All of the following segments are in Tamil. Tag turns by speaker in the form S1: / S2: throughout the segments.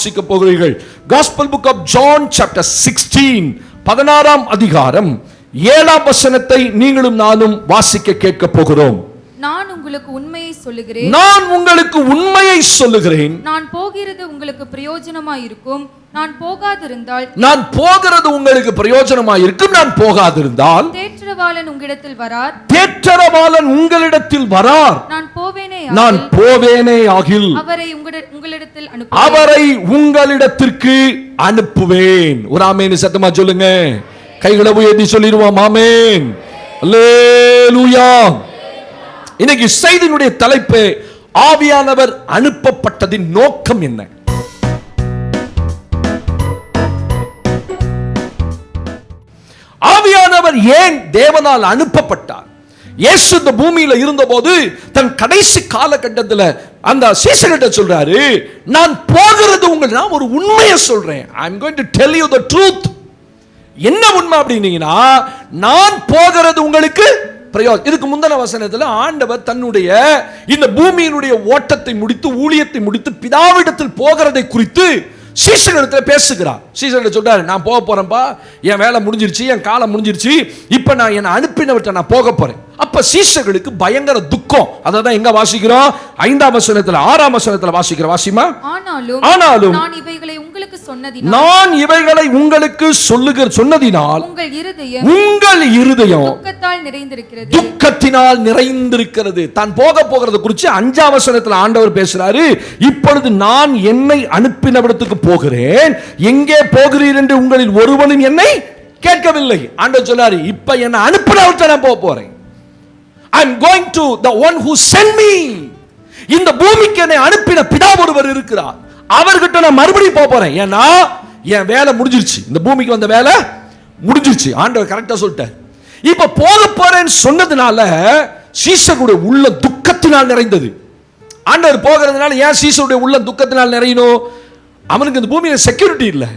S1: வாசிக்க போகிறீர்கள். Gospel book of John chapter 16 16ஆம் அதிகாரம் 7ஆம் வசனத்தை நீங்களும் நானும் வாசிக்க கேட்க போகிறோம்.
S2: நான் உங்களுக்கு உண்மையை சொல்லுகிறேன்,
S1: நான் உங்களுக்கு உண்மையை சொல்லுகிறேன்,
S2: நான் போகிறது உங்களுக்கு பிரயோஜனமாய் இருக்கும், நான் போகாதிருந்தால்
S1: நான் போகிறது உங்களுக்கு பிரயோஜனமாய் இருக்கும், நான் போகாதிருந்தால்
S2: தேற்றரவாளன் உங்களிடத்தில் வரார்,
S1: தேற்றரவாளன் உங்களிடத்தில் வரார்,
S2: நான் போவேனே
S1: ஆகில்
S2: அவரை உங்களிடத்தில்
S1: அவரை உங்களிடத்திற்கு அனுப்புவேன். ஒரு ஆமென் சத்தமா சொல்லுங்க. கைகளை உயர்த்தி சொல்லிடுவோம் ஆமென். அல்லேலூயா. இன்னைக்கு செய்தியினுடைய தலைப்பு ஆவியானவர் அனுப்பப்பட்டதின் நோக்கம் என்ன? ஆவியானவர் ஏன் தேவனால் அனுப்பப்பட்டார்? இயேசு இந்த பூமியில இருந்தபோது தன் கடைசி காலகட்டத்தில் அந்த சீஷர்கிட்ட சொல்றாரு, நான் போகிறது உங்களுக்கு, நான் ஒரு உண்மையை சொல்றேன். I am going to tell you the truth. என்ன உண்மை அப்படின்னீங்கன்னா, நான் போகிறது உங்களுக்கு பிரயோஜனம். இதுக்கு முந்தின வசனத்தில் ஆண்டவர் தன்னுடைய இந்த பூமியினுடைய ஓட்டத்தை முடித்து ஊழியத்தை முடித்து பிதாவிடத்தில் போகிறதை குறித்து சீஷர்களிடத்தில் பேசுகிறார். சீஷர்கிட்ட சொல்றாரு, நான் போக போறேன்பா, என் வேலை முடிஞ்சிருச்சு, என் காலம் முடிஞ்சிருச்சு, இப்ப நான் என்னை அனுப்பினவற்றை நான் போக போறேன். அப்ப சீஷர்களுக்கு பயங்கர துக்கம். அதான் எங்க வாசிக்கிறோம்? 5ஆம் வசனத்துல 6ஆம் வசனத்துல வாசிக்கிறோம். வாசிமா. ஆனாலும்
S2: நான் இவைகளை உங்களுக்கு
S1: சொன்னதினால் உங்கள் இருதயம் துக்கத்தினால் நிறைந்திருக்கிறது. தான் போக போகிறது குறித்து 5ஆம் வசனத்துல ஆண்டவர் பேசுறாரு. இப்பொழுது நான் என்னை அனுப்பினவிடத்துக்கு போகிறேன், எங்கே போகிறீர் என்று உங்களில் ஒருவனும் என்னை கேட்கவில்லை. ஆண்டவர் சொல்றாரு, இப்ப என்னை அனுப்பினவற்றை நான் போக போறேன். I'm going to the one who sent me. இந்த பூமிக்கு என்னை அனுப்பின பிதா ஒருவர் இருக்கிறார், அவர்கிட்ட நான் மறுபடியும் போக போறேன். ஏன்னா என் வேலை முடிஞ்சிருச்சு, இந்த பூமிக்கு வந்த வேலை முடிஞ்சிருச்சு. ஆண்டவர் கரெக்டா சொல்லிட்டார். இப்ப போக போறேன்னு சொன்னதுனால சீஷருடைய உள்ள துக்கத்தினால் நிறைந்தது. ஆண்டவர் போகிறதுனால ஏன் சீஷருடைய உள்ள துக்கத்தினால் நிறையணும்? அவனுக்கு இந்த பூமியில செக்யூரிட்டி இல்லை.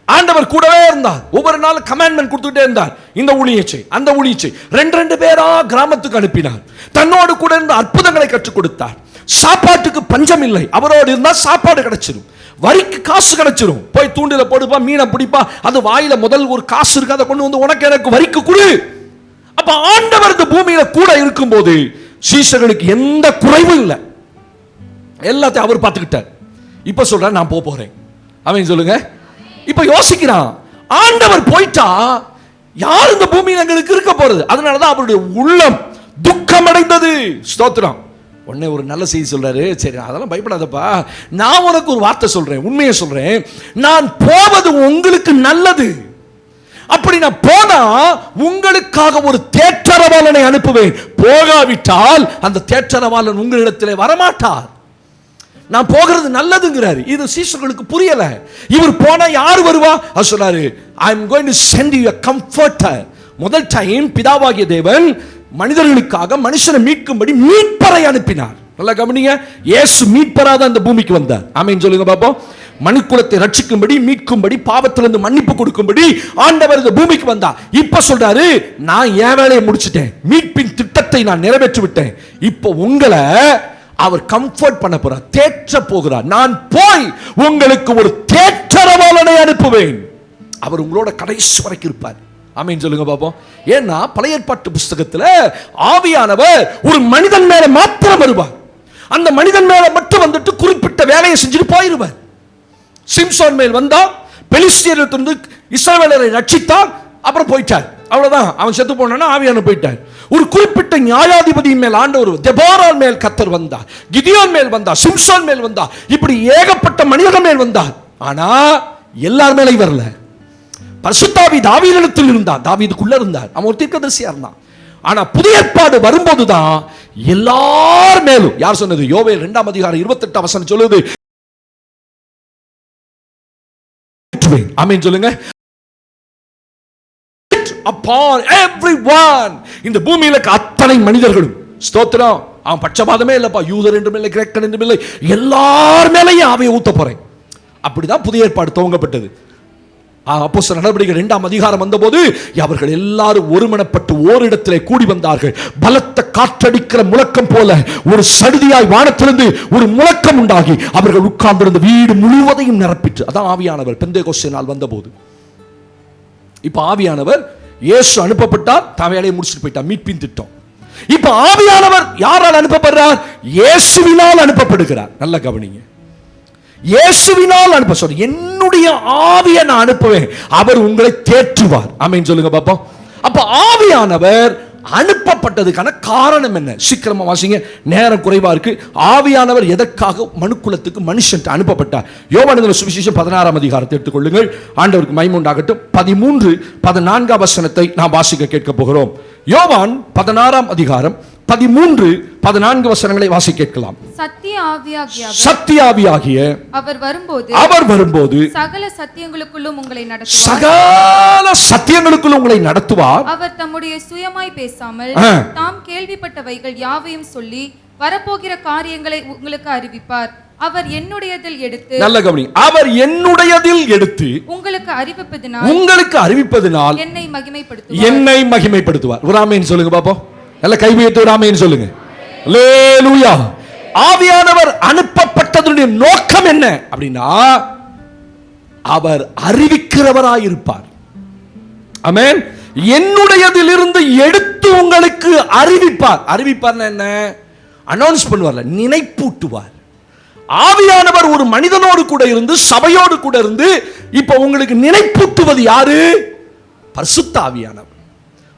S1: ஆண்டவர் கூடவே இருந்தார், ஒவ்வொரு நாளும் கமாண்ட்மெண்ட் கொடுத்துட்டே இருந்தார். இந்த ஊழியச்சை அந்த ஊழியச்சை 2 பேரா கிராமத்துக்கு அனுப்பினார். தன்னோடு கூட இருந்த அற்புதங்களை கற்றுக் கொடுத்தார். சாப்பாட்டுக்கு பஞ்சம் இல்லை, அவரோடு இருந்தா சாப்பாடு கிடைச்சிடும், வரிக்கு காசு கிடைச்சிடும். போய் தூண்டில போடுப்பா, மீனை பிடிப்பா, அது வாயில முதல் ஒரு காசு இருக்கு, அதை கொண்டு வந்து உனக்கு எனக்கு வரிக்கு கொடு. அப்ப ஆண்டவர் இந்த பூமியில கூட இருக்கும்போது சீஷர்களுக்கு எந்த குறைவும் இல்லை, எல்லாத்தையும் அவர் பார்த்துக்கிட்டார். இப்ப சொல்ற நான் போறேன். அவன் சொல்லுங்க. இப்ப யோசிக்கிறான், ஆண்டவர் போயிட்டா யார் இந்த பூமியில் எங்களுக்கு இருக்க போறது? அதனாலதான் அவருடைய உள்ளம் துக்கம் அடைந்தது. ஸ்தோத்திரம். உடனே ஒரு நல்ல செய்தி சொல்றாரு, சரி அதெல்லாம் பயப்படாதப்பா, நான் உனக்கு ஒரு வார்த்தை சொல்றேன், உண்மையை சொல்றேன், நான் போவது உங்களுக்கு நல்லது. அப்படி நான் போனா உங்களுக்காக ஒரு தேற்றரவாளனை அனுப்புவேன். போகாவிட்டால் அந்த தேற்றரவாளன் உங்களிடத்திலே வரமாட்டார். நான் போகிறது நல்லதுங்கிறாரு. இது சீஷர்களுக்கு புரியல. இவர் போனா யார் வருவா? அவர் சொல்றாரு, I am going to send you a comforter. முதல் டைம் பிதாவாகிய தேவன் மனிதர்களுக்காக மனுஷனை மீட்கும்படி மீட்பரை அனுப்பினார். நல்லா கவனிங்க, இயேசு மீட்பரா தான் இந்த பூமிக்கு வந்தார். ஆமென் சொல்லுங்க பாப்போம். மனுக்குலத்தை ரட்சிக்கும்படி, மீட்கும்படி, பாவத்திலிருந்து மன்னிப்பு கொடுக்கும்படி ஆண்டவர் இந்த பூமிக்கு வந்தார். இப்ப சொல்றாரு, நான் என் வேலையை முடிச்சிட்டேன், மீட்பின் திட்டத்தை நான் நிறைவேற்றி விட்டேன். இப்போ உங்களை அவர் கம்ஃபர்ட் பண்ண போறார், தேற்ற போகிறார். நான் போய் உங்களுக்கு ஒரு தேற்றரவாளனை அனுப்புவேன், அவர் உங்களோட கடைசி வரைக்கும் இருப்பார். ஆமென் சொல்லுங்க பாப்போம். ஏன்னா பழைய ஏற்பாட்டு புஸ்தகத்துல ஆவியானவர் ஒரு மனிதன் மேல மாத்திரம் வருவார். அந்த மனிதன் மேல மட்டும் வந்துட்டு குறிப்பிட்ட வேலையை செஞ்சுட்டு போயிருவார். சிம்சோன் மேல் வந்தா, பெலிஸ்தியரிலிருந்து இஸ்ரவேலரை ரட்சித்தார், அப்புறம் போயிட்டார். அவ்வளவுதான். அவன் செத்து போனா ஆவியானவர் போயிட்டார். ஒரு குறிப்பிட்ட நியாயாதிபதி மேல் ஆண்டவர், தெபோரா மேல் கர்த்தர் வந்தார், கிதியோன் மேல் வந்தார், சிம்சோன் மேல் வந்தார், இப்படி ஏகப்பட்ட மனிதர்கள் மேல் வந்தார். ஆனா எல்லார் மேலும் வரல. பரிசுத்தாவி தாவீதிடத்தில் இருந்தார், தாவீதுக்குள்ள இருந்தார், அவன் ஒரு தீர்க்கதரிசியா இருந்தான். ஆனா புதிய ஏற்பாடு வரும்போதுதான் எல்லார் மேலும். யார் சொன்னது? யோவேல் 2ஆம் அதிகாரம் 28ஆம் வசனம் சொல்லுது. ஆமென் சொல்லுங்க. Upon everyone. இந்த பூமியில அத்தனை மனிதர்களும், ஸ்தோத்திரம், அவன் பட்சபாதமே இல்லப்பா, யூதர் என்றும் இல்லை, கிரேக்கன் என்றும் இல்லை, எல்லார் மேலையும் ஆவியை ஊத்த போறேன். அப்படிதான் புதிய ஏற்பாடு துவங்கப்பட்டது. அப்போஸ்தலர் நடவடிக்கைகள் 2ஆம் அதிகாரம் வந்தபோது அவர்கள் எல்லாரும் ஒருமனப்பட்டு ஓரிடத்திலே கூடி வந்தார்கள். பலத்த காற்றடிக்கிற முழக்கம் போல ஒரு சடுதியாய் வானத்திலிருந்து ஒரு முழக்கம் உண்டாகி அவர்கள் உட்கார்ந்திருந்த வீடு முழுவதையும் நிரப்பிற்று. அதான் ஆவியானவர் பெந்தேகோஸ்தே நாள் வந்தபோது. இப்ப ஆவியானவர் இயேசு அனுப்பப்பட்டார், தான் வேலையை முடிச்சுட்டு போயிட்டார், மீட்பின் திட்டம். இப்ப ஆவியானவர் யாரால் அனுப்பப்படுறார்? இயேசுவினால் அனுப்பப்படுகிறார். நல்ல கவனிங்க, இயேசுவினால் அனுப்ப சொல்ற, என்னுடைய ஆவியை நான் அனுப்புவேன், அவர் உங்களை தேற்றுவார். ஆமென் சொல்லுங்க பாப்போம். அப்ப ஆவியானவர் அனுப்பப்பட்டதுக்கான காரணம் என்ன? சீக்கிரமா வாசிங்க, நேரம் குறைவா இருக்கு. ஆவியானவர் எதற்காக மனுக்குலத்துக்கு மனுஷன் அனுப்பப்பட்டார்? யோவான் சுவிசேஷம் 16ஆம் அதிகாரத்தை எடுத்துக்கொள்ளுங்கள். ஆண்டவருக்கு மகிமை உண்டாகட்டும். 13, 14 வசனத்தை நாம் வாசிக்க கேட்க போகிறோம். யோவான் 16ஆம் அதிகாரம் 13, 14 வசனங்களை வாசி கேட்கலாம். சத்திய ஆவியாகிய அவர் வரும்போது
S2: சகல சத்தியங்களுக்குள்ளும் உங்களை
S1: நடத்துவார்.
S2: அவர் தம்முடைய சுயமாய் பேசாமல் தாம் கேள்விப்பட்டவைகள் யாவையும் சொல்லி வரப்போகிற காரியங்களை உங்களுக்கு அறிவிப்பார். அவர் என்னுடையதில் எடுத்து,
S1: நல்ல கவனி, அவர் என்னுடையதில் எடுத்து உங்களுக்கு அறிவிப்பதினால் என்னை மகிமைப்படுத்துவார். ஒரு ஆமென் சொல்லுங்க பாப்போம். நல்ல கைவியத்து ஒரு ஆமென் சொல்லுங்க. அல்லேலூயா. ஆவியானவர் அனுப்பப்பட்டதனுடைய நோக்கம் என்ன அப்படின்னா, அவர் அறிவிக்கிறவராயிருப்பார். ஆமென். என்னுடையதிலிருந்து எடுத்து உங்களுக்கு அறிவிப்பார். அறிவிப்பார் என்ன? அனௌன்ஸ் பண்ணுவார், நினைப்பூட்டுவார். ஆவியானவர் ஒரு மனிதனோடு கூட இருந்து, சபையோடு கூட இருந்து, இப்ப உங்களுக்கு நினைப்பூட்டுவது யாரு? பரிசுத்த ஆவியானவர்.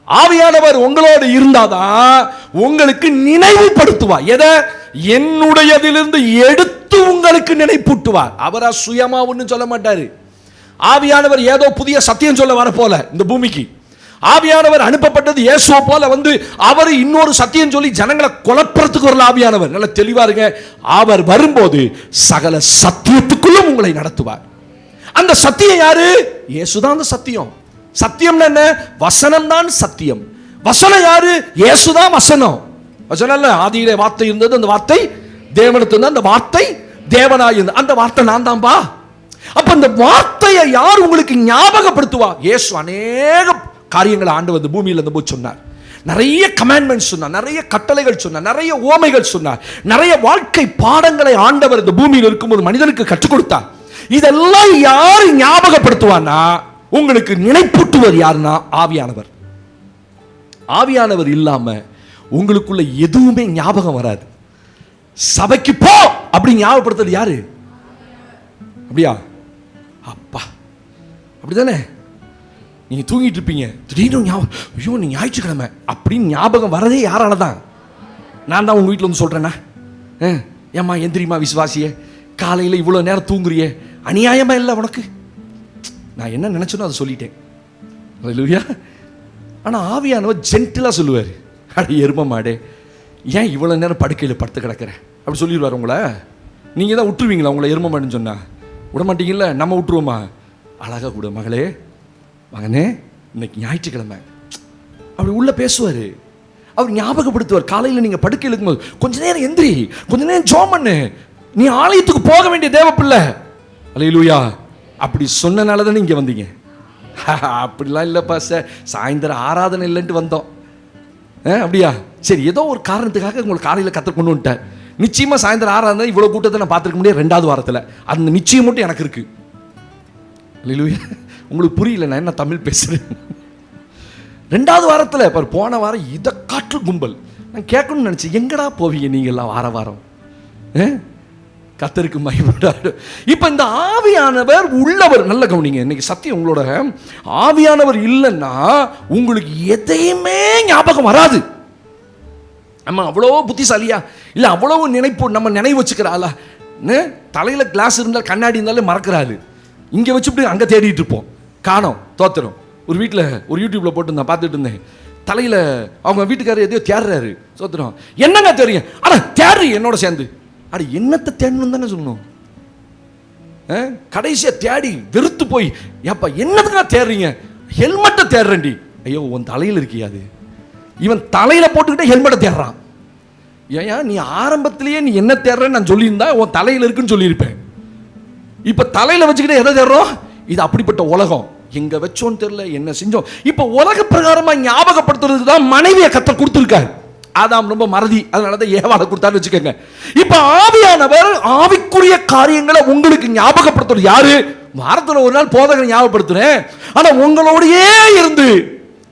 S1: ஆவியானவர் உங்களோடு இருந்தாதான் உங்களுக்கு நினைவுபடுத்துவார். எதை? என்னுடையதிலிருந்து எடுத்து உங்களுக்கு நினைப்பூட்டுவார். அவரா சுயமா ஒன்னும் சொல்ல மாட்டாரு. ஆவியானவர் ஏதோ புதிய சத்தியம் சொல்ல வர போல இந்த பூமிக்கு. ஆவியானவர் அனுப்பப்பட்டது இயேசுவை போல வந்து அவர் இன்னொரு சத்தியம் சொல்லி ஜனங்களை குழப்பறதுக்கு வரல. ஆவியானவர் நல்ல தெளிவா இருங்க. அவர் வரும்போது சகல சத்தியத்துக்குள்ளும் உங்களை நடத்துவார். அந்த சத்தியம் யாரு? இயேசுதான் அந்த சத்தியம். சத்தியம் என்ன? வசனம் தான் சத்தியம். வசனம் யாரு? இயேசுதான் வசனம். வசனம் இல்ல, ஆதியிலே வார்த்தை இருந்தது, அந்த வார்த்தை தேவனுக்கு இருந்தது, அந்த வார்த்தை தேவனாய் இருந்தது, அந்த வார்த்தை நான் தான்பா. அப்ப அந்த வார்த்தையை யார் உங்களுக்கு ஞாபகப்படுத்துவா? இயேசு அநேக காரியங்களை ஆண்டவர் இந்த பூமியில் இருந்து போய் சொன்னார். நிறைய கமாண்ட்மெண்ட்ஸ் சொன்னார், நிறைய கட்டளைகள் சொன்னார், நிறைய ஓமைகள் சொன்னார், நிறைய வாழ்க்கை பாடங்களை ஆண்டவர் இந்த பூமியில் இருக்கும்போது மனிதனுக்கு கற்றுக் கொடுத்தார். இதெல்லாம் யார் ஞாபகப்படுத்துவான்னா, உங்களுக்கு நினைப்பூட்டுவர் யாருன்னா ஆவியானவர். ஆவியானவர் இல்லாம உங்களுக்குள்ள எதுவுமே ஞாபகம் வராது. சபைக்கு போ அப்படி ஞாபகப்படுத்துறது யாரு? அப்படியா? அப்பா அப்படிதானே? நீங்க தூங்கிட்டு இருப்பீங்க, திடீர்னு ஞாபகம், ஐயோ நீ ஞாயிற்றுக்கிழமை அப்படின்னு ஞாபகம் வரதே யாரால தான்? நான் தான் உங்க வீட்டில் வந்து சொல்றேன்னா, ஏம்மா எந்திரிமா விசுவாசியே, காலையில் இவ்வளோ நேரம் தூங்குறியே, அநியாயமா இல்லை உனக்கு? நான் என்ன நினைச்சனோ அதை சொல்லிட்டேன். அல்லேலூயா. ஆனால் ஆவியானவர் ஜென்டிலாக சொல்லுவார், அட எரும மாடே, ஏன் இவ்வளோ நேரம் படுக்கையில் படுத்து கிடக்கிறேன் அப்படி சொல்லிடுவார். உங்களை நீங்கள் தான் விட்டுருவீங்களா? உங்களை எரும மாடுன்னு சொன்னா விட மாட்டீங்கல்ல, நம்ம விட்டுருவோமா? அழகாக கூட மகளே, மகனே, இன்னைக்கு ஞாயிற்றுக்கிழமை அப்படி உள்ள பேசுவார். அவர் ஞாபகப்படுத்துவார். காலையில் நீங்கள் படுக்கையில் இருக்கும்போது கொஞ்ச நேரம் எந்திரி, கொஞ்ச நேரம் ஜெபம் பண்ணு, நீ ஆலயத்துக்கு போக வேண்டிய தேவப்பில்லை. அல்லேலூயா. அப்படி சொன்னனால தானே இங்கே வந்தீங்க. அப்படிலாம் இல்லைப்பா சார், சாயந்தரம் ஆராதனை இல்லைன்ட்டு வந்தோம். அப்படியா? சரி, ஏதோ ஒரு காரணத்துக்காக உங்களுக்கு காலையில் கற்று கொண்டு வந்துட்டேன். நிச்சயமாக சாயந்தரம் ஆராதனை இவ்வளோ கூட்டத்தை நான் பார்த்துருக்க முடியாது 2வது வாரத்தில். அந்த நிச்சயம் மட்டும் எனக்கு இருக்கு. அல்லேலூயா. உங்களுக்கு புரியல நான் என்ன தமிழ் பேசுகிறேன். 2வது வாரத்தில் இப்போ போன வாரம் இதை காற்று கும்பல் நான் கேட்கணும்னு நினச்சேன். எங்கடா போவீங்க நீங்கள்லாம் வாரம்? கர்த்தருக்கு மகிமைப்பட்டார். இப்ப இந்த ஆவியானவர் உள்ளவர், நல்ல கவனிங்க, இன்னைக்கு சத்தியம் உங்களோட. ஆவியானவர் இல்லைன்னா உங்களுக்கு எதையுமே ஞாபகம் வராது. நம்ம அவ்வளோ புத்திசாலியா இல்லை, அவ்வளவு நினைப்பு நம்ம நினைவு வச்சுக்கிறாளா? தலையில் கிளாஸ் இருந்தால் கண்ணாடி இருந்தாலும் மறக்கிறாரு. இங்கே வச்சுட்டு அங்கே தேடிட்டு இருப்போம், காணோம், தோத்துறோம். ஒரு வீட்டில் ஒரு யூடியூப்ல போட்டு நான் பார்த்துட்டு இருந்தேன். தலையில் அவங்க வீட்டுக்காரர் எதையோ தேடுறாரு, தோத்துறோம். என்னங்க தெரியும்? ஆனால் தேடு என்னோட சேர்ந்து. அட என்னத்தை தேடணும் தானே சொல்லணும். கடைசியாக தேடி வெறுத்து போய், ஏப்பா என்னதுங்க தேடுறீங்க? ஹெல்மெட்டை தேடுறேன்டி. ஐயோ உன் தலையில் இருக்கியாது. இவன் தலையில போட்டுக்கிட்டே ஹெல்மெட்டை தேடுறான். ஏன் நீ ஆரம்பத்திலேயே நீ என்ன தேடுறேன்னு நான் சொல்லியிருந்தா உன் தலையில் இருக்குன்னு சொல்லியிருப்பேன். இப்போ தலையில் வச்சுக்கிட்டே எதை தேடுறோம்? இது அப்படிப்பட்ட உலகம். எங்க வச்சோன்னு தெரியல, என்ன செஞ்சோம். இப்ப உலக பிரகாரமா ஞாபகப்படுத்துறதுக்கு தான் மனைவியை கர்த்தர் கொடுத்திருக்காரு. ஆதாம் ரொம்ப மறதி, அதனாலதான் ஏவாளை கொடுத்தாரு வச்சுக்கோங்க. இப்ப ஆவியானவர் ஆவிக்குரிய காரியங்களை உங்களுக்கு ஞாபகப்படுத்துறது யாரு? வாரத்துல ஒரு நாள் போதகரை ஞாபகப்படுத்துறேன், ஆனா உங்களோடயே இருந்து.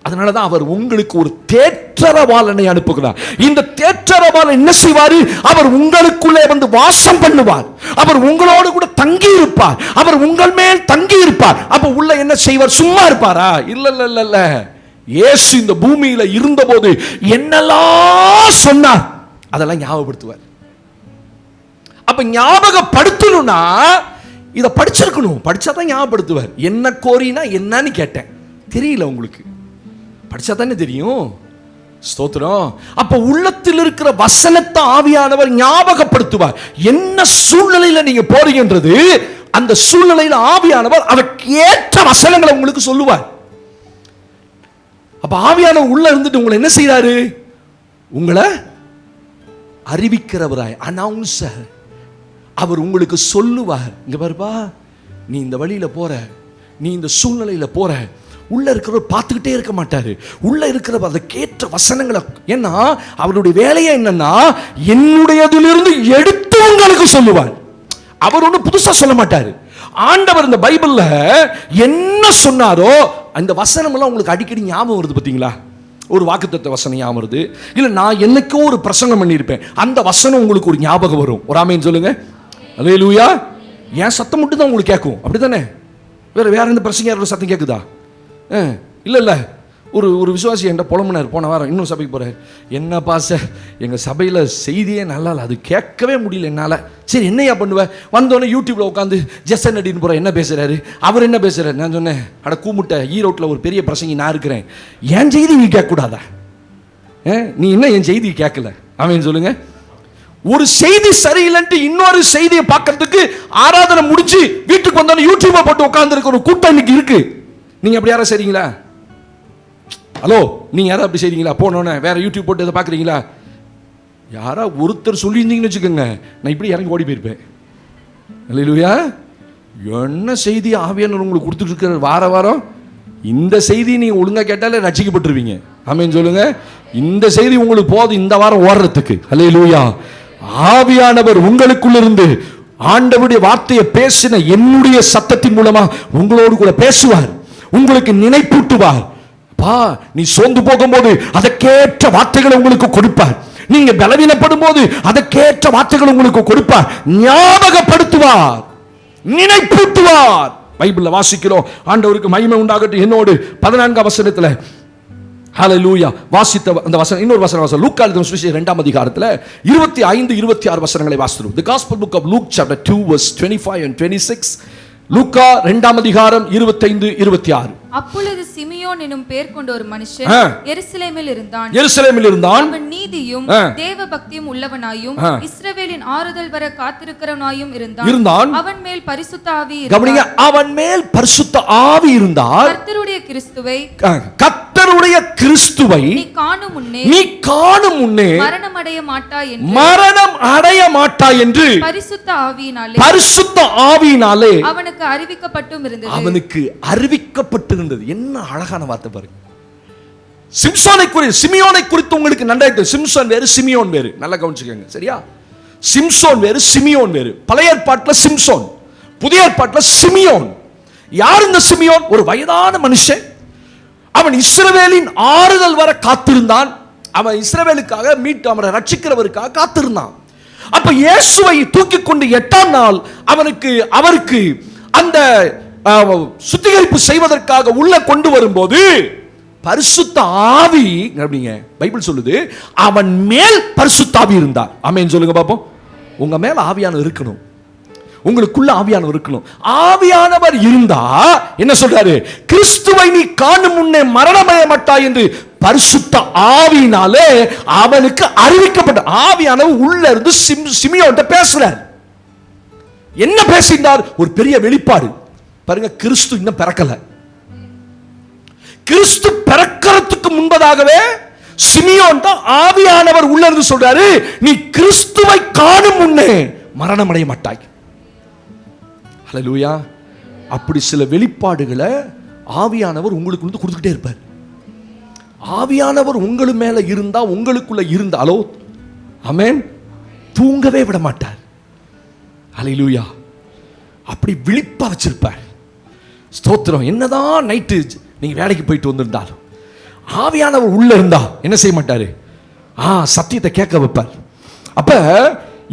S1: அதனாலதான் அவர் உங்களுக்கு ஒரு தேற்றரவாளனை அனுப்புகிறார். இந்த தேற்றரவாளன் என்ன செய்வாரு? அவர் உங்களுக்குள்ளே வந்து வாசம் பண்ணுவார். அவர் உங்களோடு கூட தங்கி இருப்பார். அவர் உங்கள் மேல் தங்கி இருப்பார். அப்ப உள்ள என்ன செய்வார்? சும்மா இருப்பாரா? இல்ல இல்ல இல்ல இல்ல. இயேசு இந்த பூமியில இருந்தபோது என்னெல்லாம் சொன்னார் அதெல்லாம் ஞாபகப்படுத்துவார். அப்ப ஞாபகப்படுத்தணும்னா இத படிச்சிருக்கணும். படிச்சாதான் ஞாபகப்படுத்துவார். என்ன கோரினா என்னன்னு கேட்டேன், தெரியல உங்களுக்கு, படிச்சா தானே தெரியும். ஸ்தோத்திரம். அப்ப உள்ளத்தில் இருக்கிற வசனத்தை ஆவியானவர் ஞாபகப்படுத்துவார். என்ன சூழ்நிலையில நீங்க போறீங்கன்றது அந்த சூழ்நிலையில ஆவியானவர் அதற்கு ஏற்ற வசனங்களை உங்களுக்கு சொல்லுவார். அப்ப ஆவியானவர் உள்ள இருந்துட்டு உங்களை என்ன செய்யறாரு? உங்களை அறிவிக்கிறவராய், அனௌன்சர். அவர் உங்களுக்கு சொல்லுவார், இங்க பாருப்பா, நீ இந்த வழியில போற, நீ இந்த சூழ்நிலையில போற. உள்ள இருக்கிறவர் பார்த்துக்கிட்டே இருக்க மாட்டாரு. உள்ள இருக்கிறவர் அதுக்கேற்ற வசனங்களை, ஏன்னா அவருடைய வேலையை என்னன்னா என்னுடையதிலிருந்து எடுத்து உங்களுக்கு சொல்லுவார். அவர் ஒன்றும் புதுசா சொல்ல மாட்டாரு. ஆண்டவர் இந்த பைபிள்ல என்ன சொன்னாரோ அந்த வசனம் எல்லாம் உங்களுக்கு அடிக்கடி ஞாபகம் வருது. பார்த்தீங்களா? ஒரு வாக்குத்தத்த வசனம் ஞாபகம் வருது, இல்ல நான் என்னைக்கோ ஒரு பிரசங்கம் பண்ணியிருப்பேன், அந்த வசனம் உங்களுக்கு ஒரு ஞாபகம் வரும். ஒரு ஆமென் சொல்லுங்க. அல்லேலூயா. என் சத்தம் மட்டும் தான் உங்களுக்கு கேட்கும், அப்படித்தானே? வேற எந்த பிரசங்க சத்தம் கேட்குதா? இல்ல இல்ல. ஒரு விசுவாசி என்கிட்ட புலம்புனார் போன வாரம், இன்னும் சபைக்கு போறாரு. என்ன பாச, எங்க சபையில செய்தியே நல்லா இல்லை, அது கேட்கவே முடியல என்னால. சரி என்னையா பண்ணுவேன்? வந்தோடனே யூடியூப்ல உட்காந்து ஜெசன் அடின்னு போற என்ன பேசுறாரு, அவர் என்ன பேசுறாரு. நான் சொன்னேன், அட கூமுட்ட, ஈரோட்டில் ஒரு பெரிய பிரசங்கி நான் இருக்கிறேன், என் செய்தி நீ கேட்க கூடாதா? நீ என்ன என் செய்தி கேட்கல? அவன் சொல்லுங்க. ஒரு செய்தி சரியில்லைன்ட்டு இன்னொரு செய்தியை பார்க்கறதுக்கு ஆராதனை முடிச்சு வீட்டுக்கு வந்தோன்னு யூடியூபை போட்டு உட்கார்ந்து இருக்க ஒரு கூட்டம் இன்னைக்கு இருக்கு. நீங்க அப்படி யாரா செய்றீங்களா? ஹலோ, நீங்க யாரா அப்படி செய்றீங்களா? போனோன்னே வேற யூடியூப் போட்டு இதை பார்க்குறீங்களா? யாரா ஒருத்தர் சொல்லியிருந்தீங்கன்னு வச்சுக்கோங்க, நான் இப்படி இறங்கி ஓடி போயிருப்பேன். அல்லேலூயா. என்ன செய்தி ஆவியானவர் உங்களுக்கு கொடுத்துட்டு இருக்கிற வார வாரம்? இந்த செய்தி நீங்க ஒழுங்கா கேட்டாலே ரட்சிக்கப்பட்டுருவீங்க. ஆமென் சொல்லுங்க. இந்த செய்தி உங்களுக்கு போதும் இந்த வாரம் ஓடுறதுக்கு. அல்லேலூயா. ஆவியானவர் உங்களுக்குள்ள இருந்து ஆண்டவருடைய வார்த்தையை பேசின என்னுடைய சத்தத்தின் மூலமா உங்களோடு கூட பேசுவார், உங்களுக்கு நினைப்பூட்டுவார். பா, நீ சோர்ந்து போகும்போது அதற்கேற்ற வார்த்தைகளை உங்களுக்கு கொடுப்பார். நீங்க பலவீனப்படும் போது அதற்கேற்ற வார்த்தைகள் உங்களுக்கு கொடுப்பார், ஞாபகப்படுத்துவார், நினைப்பூட்டுவார். பைபிள்ல வாசிக்கிறோம், ஆண்டவருக்கு மகிமை உண்டாகட்டும். என்னோடு 14ஆம் வசனத்துல ஹல்லேலூயா வாசித்த அந்த வசனம், இன்னொரு வசனம் வாசிக்கிறோம். லூக்கா எழுதின சுவிசேஷம் 2ஆம் அதிகாரத்துல 25, 26 வசனங்களை வாசிக்கிறோம். The Gospel book of Luke chapter 2 verse 25 and 26. லூக்கா 2ஆம் அதிகாரம் 25, 26.
S2: அப்பொழுது சிமியோன் எனும் பெயர் கொண்ட ஒரு மனுஷன் எருசலேமில் இருந்தான். அவன் நீதியும் தேவ பக்தியும் உள்ளவனாயும் இஸ்ரவேலின் ஆறுதல் வர காத்திருக்கிறவனாயும் இருந்தான். அவன் மேல் பரிசுத்த ஆவி இருந்தார். கவனிங்க, அவன் மேல் பரிசுத்த ஆவி இருந்தார். கர்த்தருடைய கிறிஸ்துவை நீ காணும் முன்னே மரணம் அடைய மாட்டாய் என்று பரிசுத்த ஆவியினாலே அவனுக்கு அறிவிக்கப்பட்டிருந்தது. என்ன அழகான வார்த்தை பாருங்க. சிமியோனை குறித்து உங்களுக்கு நன்றாக, சிம்சோன் வேறு சிமியோன் வேறு, நல்லா கவனிச்சுக்கோங்க. சரியா? சிம்சோன் வேறு சிமியோன் வேறு. பழைய ஏற்பாட்டில் சிம்சோன், புதிய ஏற்பாட்டில் சிமியோன். யார் இந்த சிமியோன்? ஒரு வயதான மனுஷன். அவன் இஸ்ரவேலின் ஆறுதல் வர காத்திருந்தான். அவன் இஸ்ரவேலுக்காக அவனை ரட்சிக்கிறவருக்காக காத்திருந்தான். அப்ப இயேசுவை தூக்கி கொண்டு 8ஆம் நாள் அவருக்கு அந்த சுத்திகரிப்பு செய்வதற்காக உள்ள கொண்டு வரும்போது பரிசுத்த ஆவி, பைபிள் சொல்லுது, அவன் மேல் பரிசுத்த ஆவி இருந்தார். ஆமென் சொல்லுங்க பாப்போம். உங்க மேல ஆவியானவர் இருக்கணும், உங்களுக்குள்ள ஆவியானவர் இருக்கணும். ஆவியானவர் இருந்தா என்ன சொல்றாரு? கிறிஸ்துவை நீ காணும் முன்னே மரணமடைய மாட்டாய் என்று பரிசுத்த ஆவியினாலே அவனுக்கு அறிவிக்கப்பட்ட. ஆவியானவர் உள்ள இருந்து சிமியோன்ட்ட பேசுறார். என்ன பேசினார்? ஒரு பெரிய வெளிப்பாடு பாருங்க. கிறிஸ்து இன்னும் பிறக்கல. கிறிஸ்து பிறக்கிறதுக்கு முன்பதாகவே சிமியோன்ட்ட ஆவியானவர் உள்ள இருந்து சொல்றாரு, நீ கிறிஸ்துவை காணும் முன்னே மரணமடைய மாட்டாய். ஹல்லேலூயா. அப்படி சில வெளிப்பாடுகளை ஆவியானவர் உங்களுக்கு வந்து கொடுத்துக்கிட்டே இருப்பார். ஆவியானவர் உங்களுக்கு மேல இருந்தா, உங்களுக்குள்ள இருந்தாலோ ஆமென், தூங்கவே விட மாட்டார். ஹல்லேலூயா. அப்படி விழிப்பா வச்சிருப்பார். ஸ்தோத்திரம். என்னதான் நைட்டு நீங்க வேலைக்கு போயிட்டு வந்திருந்தாலும் ஆவியானவர் உள்ள இருந்தா என்ன செய்ய மாட்டாரு? சத்தியத்தை கேட்க வைப்பார். அப்ப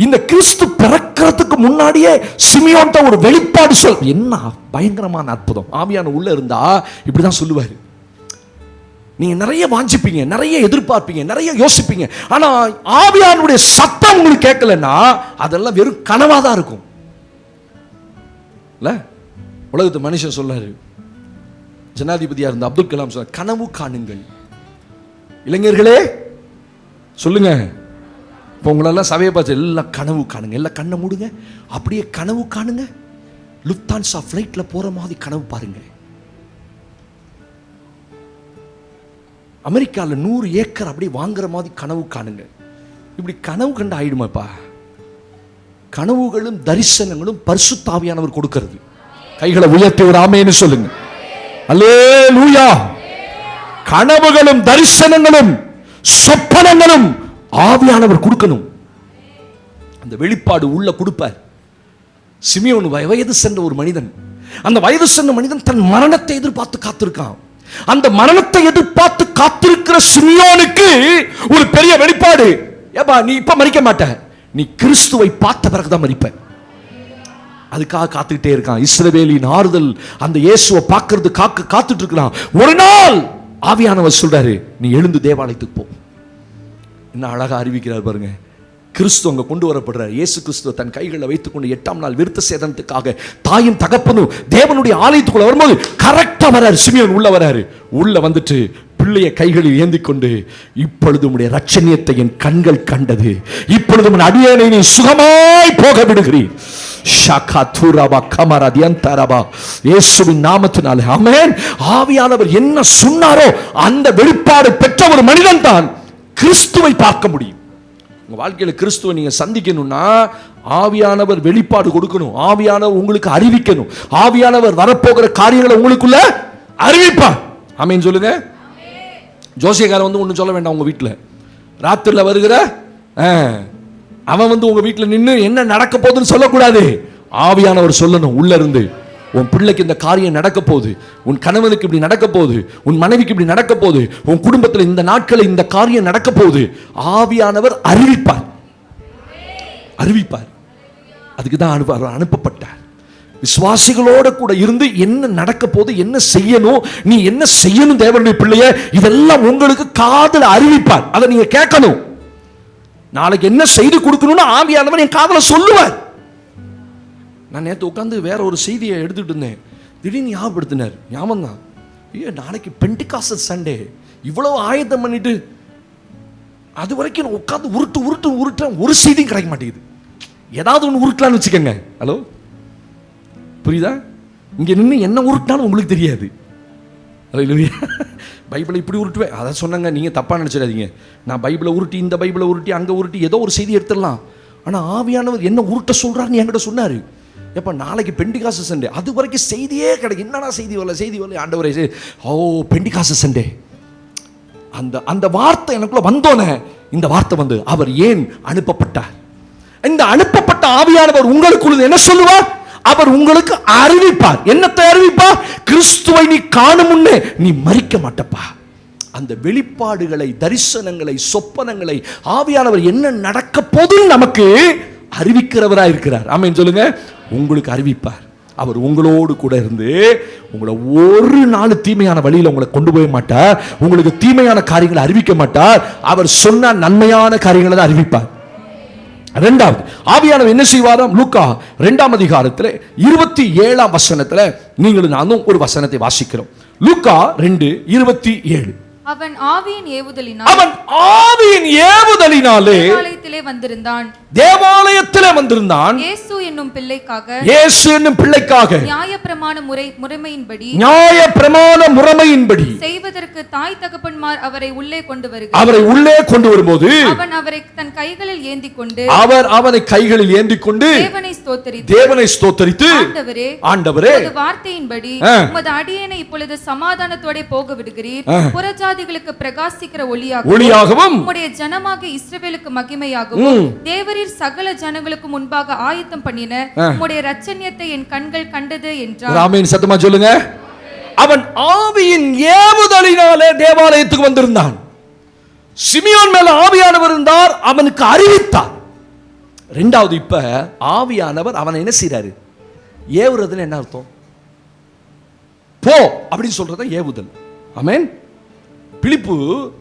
S2: இந்த கிறிஸ்து பிறக்கிறதுக்கு முன்னாடியே சிமியோன்ட்ட ஒரு வெளிப்பாடு சொல். என்ன பயங்கரமான அற்புதம்! ஆவியான உள்ள இருந்தா இப்படிதான் சொல்லுவாரு. நீங்க நிறைய வாஞ்சிப்பீங்க, நிறைய எதிர்பார்ப்பீங்க, நிறைய யோசிப்பீங்க. ஆனா ஆவியானுடைய சத்தம் உங்களுக்கு கேட்கலன்னா அதெல்லாம் வெறும் கனவா தான் இருக்கும். இல்ல, உலகத்து மனுஷன் சொல்லாரு, ஜனாதிபதியா இருந்த அப்துல் கலாம் சொல்ல, கனவு காணுங்கள். இளைஞர்களே சொல்லுங்க, இப்போ உங்களெல்லாம் சபையை பார்த்து எல்லாம் கனவு காணுங்க, எல்லாம் கண்ணை மூடுங்க, அப்படியே கனவு காணுங்க. லுப்தான்சா ஃப்ளைட்ல போற மாதிரி கனவு பாருங்க. அமெரிக்காவில் 100 ஏக்கர் அப்படியே வாங்குற மாதிரி கனவு காணுங்க. இப்படி கனவு கண்டு ஆயிடுமாப்பா? கனவுகளும் தரிசனங்களும் பரிசுத்த ஆவியானவர் கொடுக்கிறது. கைகளை உயர்த்தி ஒரு ஆமென்னு சொல்லுங்க. அல்லேலூயா. கனவுகளும் தரிசனங்களும் சொப்பனங்களும் ஆவியானவர் கொடுக்கணும். அந்த வெளிப்பாடு உள்ள கொடுப்பார். சிமியோன் வயது சென்ற ஒரு மனிதன். அந்த வயது சென்ற மனிதன் தன் மரணத்தை எதிர்பார்த்து காத்திருக்கான். அந்த மரணத்தை எதிர்பார்த்து காத்திருக்கிற சிமியோனுக்கு ஒரு பெரிய வெளிப்பாடு. ஏப்பா, நீ இப்ப மரிக்க மாட்ட, நீ கிறிஸ்துவை பார்த்த பிறகுதான் மரிப்ப. அதுக்காக காத்துக்கிட்டே இருக்கான். இஸ்ரவேலின் ஆறுதல் அந்த இயேசுவை பார்க்கிறது காத்துட்டு இருக்கான். ஒரு நாள் ஆவியானவர் சொல்றாரு, நீ எழுந்து தேவாலயத்துக்கு போ. என்ன அழகா அறிவிக்கிறார் பாருங்க. கிறிஸ்து அங்க கொண்டு வரப்படுறார். இயேசு கிறிஸ்து தன் கைகளை வைத்துக்கொண்டு 8ஆம் நாள் விருத்த சேதனத்துக்காக தாயும் தகப்பனும் தேவனுடைய ஆலயத்துக்குள்ள வரும்போது கரெக்டா வராரு. சிமியோன் உள்ள வராரு. உள்ள வந்துட்டு பிள்ளைய கைகளில் ஏந்தி கொண்டு, இப்பொழுது உம்முடைய இரட்சணியத்தை என் கண்கள் கண்டது, இப்பொழுது உன் அடியேனை நீ சுகமாய் போக விடுகிறீர். இயேசுவின் நாமத்தினாலே ஆமென். ஆவியானவர் என்ன சொன்னாரோ அந்த வெளிப்பாடு பெற்ற ஒரு மனிதன் தான் கிறிஸ்துவை பார்க்க முடியும். உங்க வாழ்க்கையில கிறிஸ்துவை நீங்க சந்திக்கணும்னா ஆவியானவர் வெளிப்பாடு கொடுக்கணும். ஆவியானவர் உங்களுக்கு அறிவிக்கணும். ஆவியானவர் வரப்போகிற காரியங்களை உங்களுக்குள்ள அறிவிப்பார். ஆமென் சொல்லுங்க. ஜோசியக்காரன் வந்து ஒன்றும் சொல்ல வேண்டாம். உங்க வீட்டில் ராத்திரில வருகிற அவன் வந்து உங்க வீட்டில் நின்று என்ன நடக்க போகுதுன்னு சொல்லக்கூடாது. ஆவியானவர் சொல்லணும் உள்ள இருந்து, உன் பிள்ளைக்கு இந்த காரியம் நடக்க போகுது, உன் கணவனுக்கு இப்படி நடக்க போகுது, உன் மனைவிக்கு இப்படி நடக்க போகுது, உன் குடும்பத்தில் இந்த நாட்களில் இந்த காரியம் நடக்க போகுது. ஆவியானவர் அறிவிப்பார். அறிவிப்பார். அதுக்கு தான் அனுப்பப்பட்டார். விசுவாசிகளோட கூட இருந்து என்ன நடக்க போகுது, என்ன செய்யணும், நீ என்ன செய்யணும் தேவனுடைய பிள்ளைய, இதெல்லாம் உங்களுக்கு காதுல அறிவிப்பார். அதை நீங்க கேட்கணும். நாளைக்கு என்ன செய்து கொடுக்கணும்னு ஆவியானவர் என் காதுல சொல்லுவார். நான் நேற்று உட்காந்து வேற ஒரு செய்தியை எடுத்துட்டு இருந்தேன். திடீர்னு ஞாபகப்படுத்தினார். ஞாபகம் தான், ஐயோ நாளைக்கு பெண்டிகாஸ்ட் சண்டே, இவ்வளவு ஆயத்தம் பண்ணிட்டு அது வரைக்கும் உட்காந்து உருட்டு ஒரு செய்தியும் கிடைக்க மாட்டேங்குது. ஏதாவது ஒன்று உருட்டலான்னு வச்சுக்கோங்க. ஹலோ, புரியுதா? இங்க நின்று என்ன உருட்டினாலும் உங்களுக்கு தெரியாது. பைபிளை இப்படி உருட்டுவேன், அதை சொன்னாங்க, நீங்க தப்பா நினைச்சிடாதீங்க. நான் பைபிளை உருட்டி, இந்த பைபிளை உருட்டி, அங்க உருட்டி ஏதோ ஒரு செய்தி எடுத்துடலாம். ஆனா ஆவியானவர் என்ன உருட்ட சொல்றாருன்னு என்கிட்ட சொன்னாரு. எப்ப நாளைக்கு பெண்டிகாஸ்ட் சண்டே, அது வரைக்கும் செய்தியே கிடைக்கும். என்னடா செய்தி வரல ஆண்டவரே, ஓ பெண்டிகாஸ்ட் சண்டே. அந்த வார்த்தை எனக்குள்ள வந்தோனே இந்த வார்த்தை வந்து, அவர் ஏன் அனுப்பப்பட்டார்? இந்த அனுப்பப்பட்ட ஆவியானவர் உங்களுக்குள்ள என்ன சொல்லுவார்? அவர் உங்களுக்கு அறிவிப்பார். என்னத்தை அறிவிப்பார்? கிறிஸ்துவை நீ காணும் முன்னே நீ மரிக்க மாட்டப்பா. அந்த வெளிப்பாடுகளை, தரிசனங்களை, சொப்பனங்களை ஆவியானவர் என்ன நடக்க போதுன்னு நமக்கு அறிவிக்கிறவராக இருக்கிறார். ஆமென் சொல்லுங்க. உங்களுக்கு அறிவிப்பார். அவர் உங்களோடு கூட இருந்து உங்களை ஒரு நாள் தீமையான வழியில் உங்களை கொண்டு போக மாட்டார். உங்களுக்கு தீமையான காரியங்களை அறிவிக்க மாட்டார். அவர் சொன்ன நன்மையான காரியங்களை தான் அறிவிப்பார். இரண்டாவது, ஆவியானவர் என்ன செய்வாராம்? லூக்கா 2ஆம் அதிகாரத்தில் 27ஆம் வசனத்தில் நீங்களும் நானும் ஒரு வசனத்தை வாசிக்கிறோம். லூக்கா 2:27.
S3: அவன் ஆவியின் ஏவுதலினாலே வந்திருந்தான்.
S1: தேவாலயத்திலே வந்திருந்தான்.
S3: இயேசு என்னும் பிள்ளைக்காக நியாயப்பிரமாண முறைமையின்படி செய்வதற்கு தாய் தகப்பன்மார் அவரை உள்ளே கொண்டு வரும்போது அவன் அவரை தன் கைகளில் ஏந்திக் கொண்டு தேவனை ஸ்தோத்தரித்து ஆண்டவரே வார்த்தையின்படி உமது அடியேனை இப்பொழுது சமாதானத்தோட போக விடுகிறீர், புறஜாதிகளுக்கு பிரகாசிக்கிற ஒளியாகவும் உம்முடைய ஜனமாக இஸ்ரவேலுக்கு மகிமையாகவும் தேவரீர் சகல ஜனங்களுக்கு முன்பாக ஆயத்தம் பண்ணின உம்முடைய இரட்சணியத்தை என் கண்கள் கண்டது என்றார்.
S1: ஆமென். சத்தமா சொல்லுங்க. அவன் ஆவியின் ஏவுதலினாலே தேவாலயத்துக்கு வந்திருந்தான். சிமியோன் மேல ஆவியானவர் இருந்தார், அவனுக்கு அறிவித்தார். இரண்டாவது, இப்ப ஆவியானவர் அவனை என்ன செய்றாரு? ஏவுறதுன்னு என்ன அர்த்தம்? போ அப்படின்னு சொல்றத ஏவுதல். ஆமென். பிலிப்பு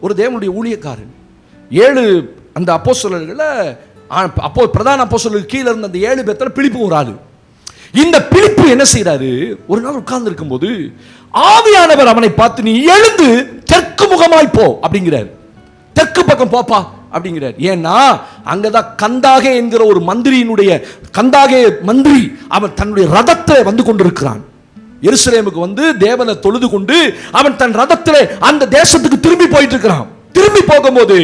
S1: ஒரு தேவனுடைய ஊழியக்காரன். 7 அந்த அப்போஸ்தலர்கள பிரதான அப்போஸ்தலருக்கு கீழ இருந்த அந்த 7 பேர்ல பிலிப்பு ஒரு ஆளு. இந்த பிலிப்பு என்ன செய்றாரு? ஒரு நாள் உட்கார்ந்து இருக்கும்போது ஆவியானவர் அவனை பார்த்து, நீ எழுந்து தெற்கு முகமாய் போ அப்படிங்கிறார். தெற்கு பக்கம் போப்பா அப்படிங்கிறார். ஏன்னா அங்கதான் கந்தாகே என்கிற ஒரு கந்தாகே மந்திரி அவன் தன்னுடைய ரதத்தை வந்து கொண்டிருக்கிறான். எருசலேமுக்கு வந்து தேவனை தொழுது கொண்டு அவன் தன் ரதத்திலே அந்த தேசத்துக்கு திரும்பி போயிட்டு இருக்கிறான். திரும்பி போகும்போது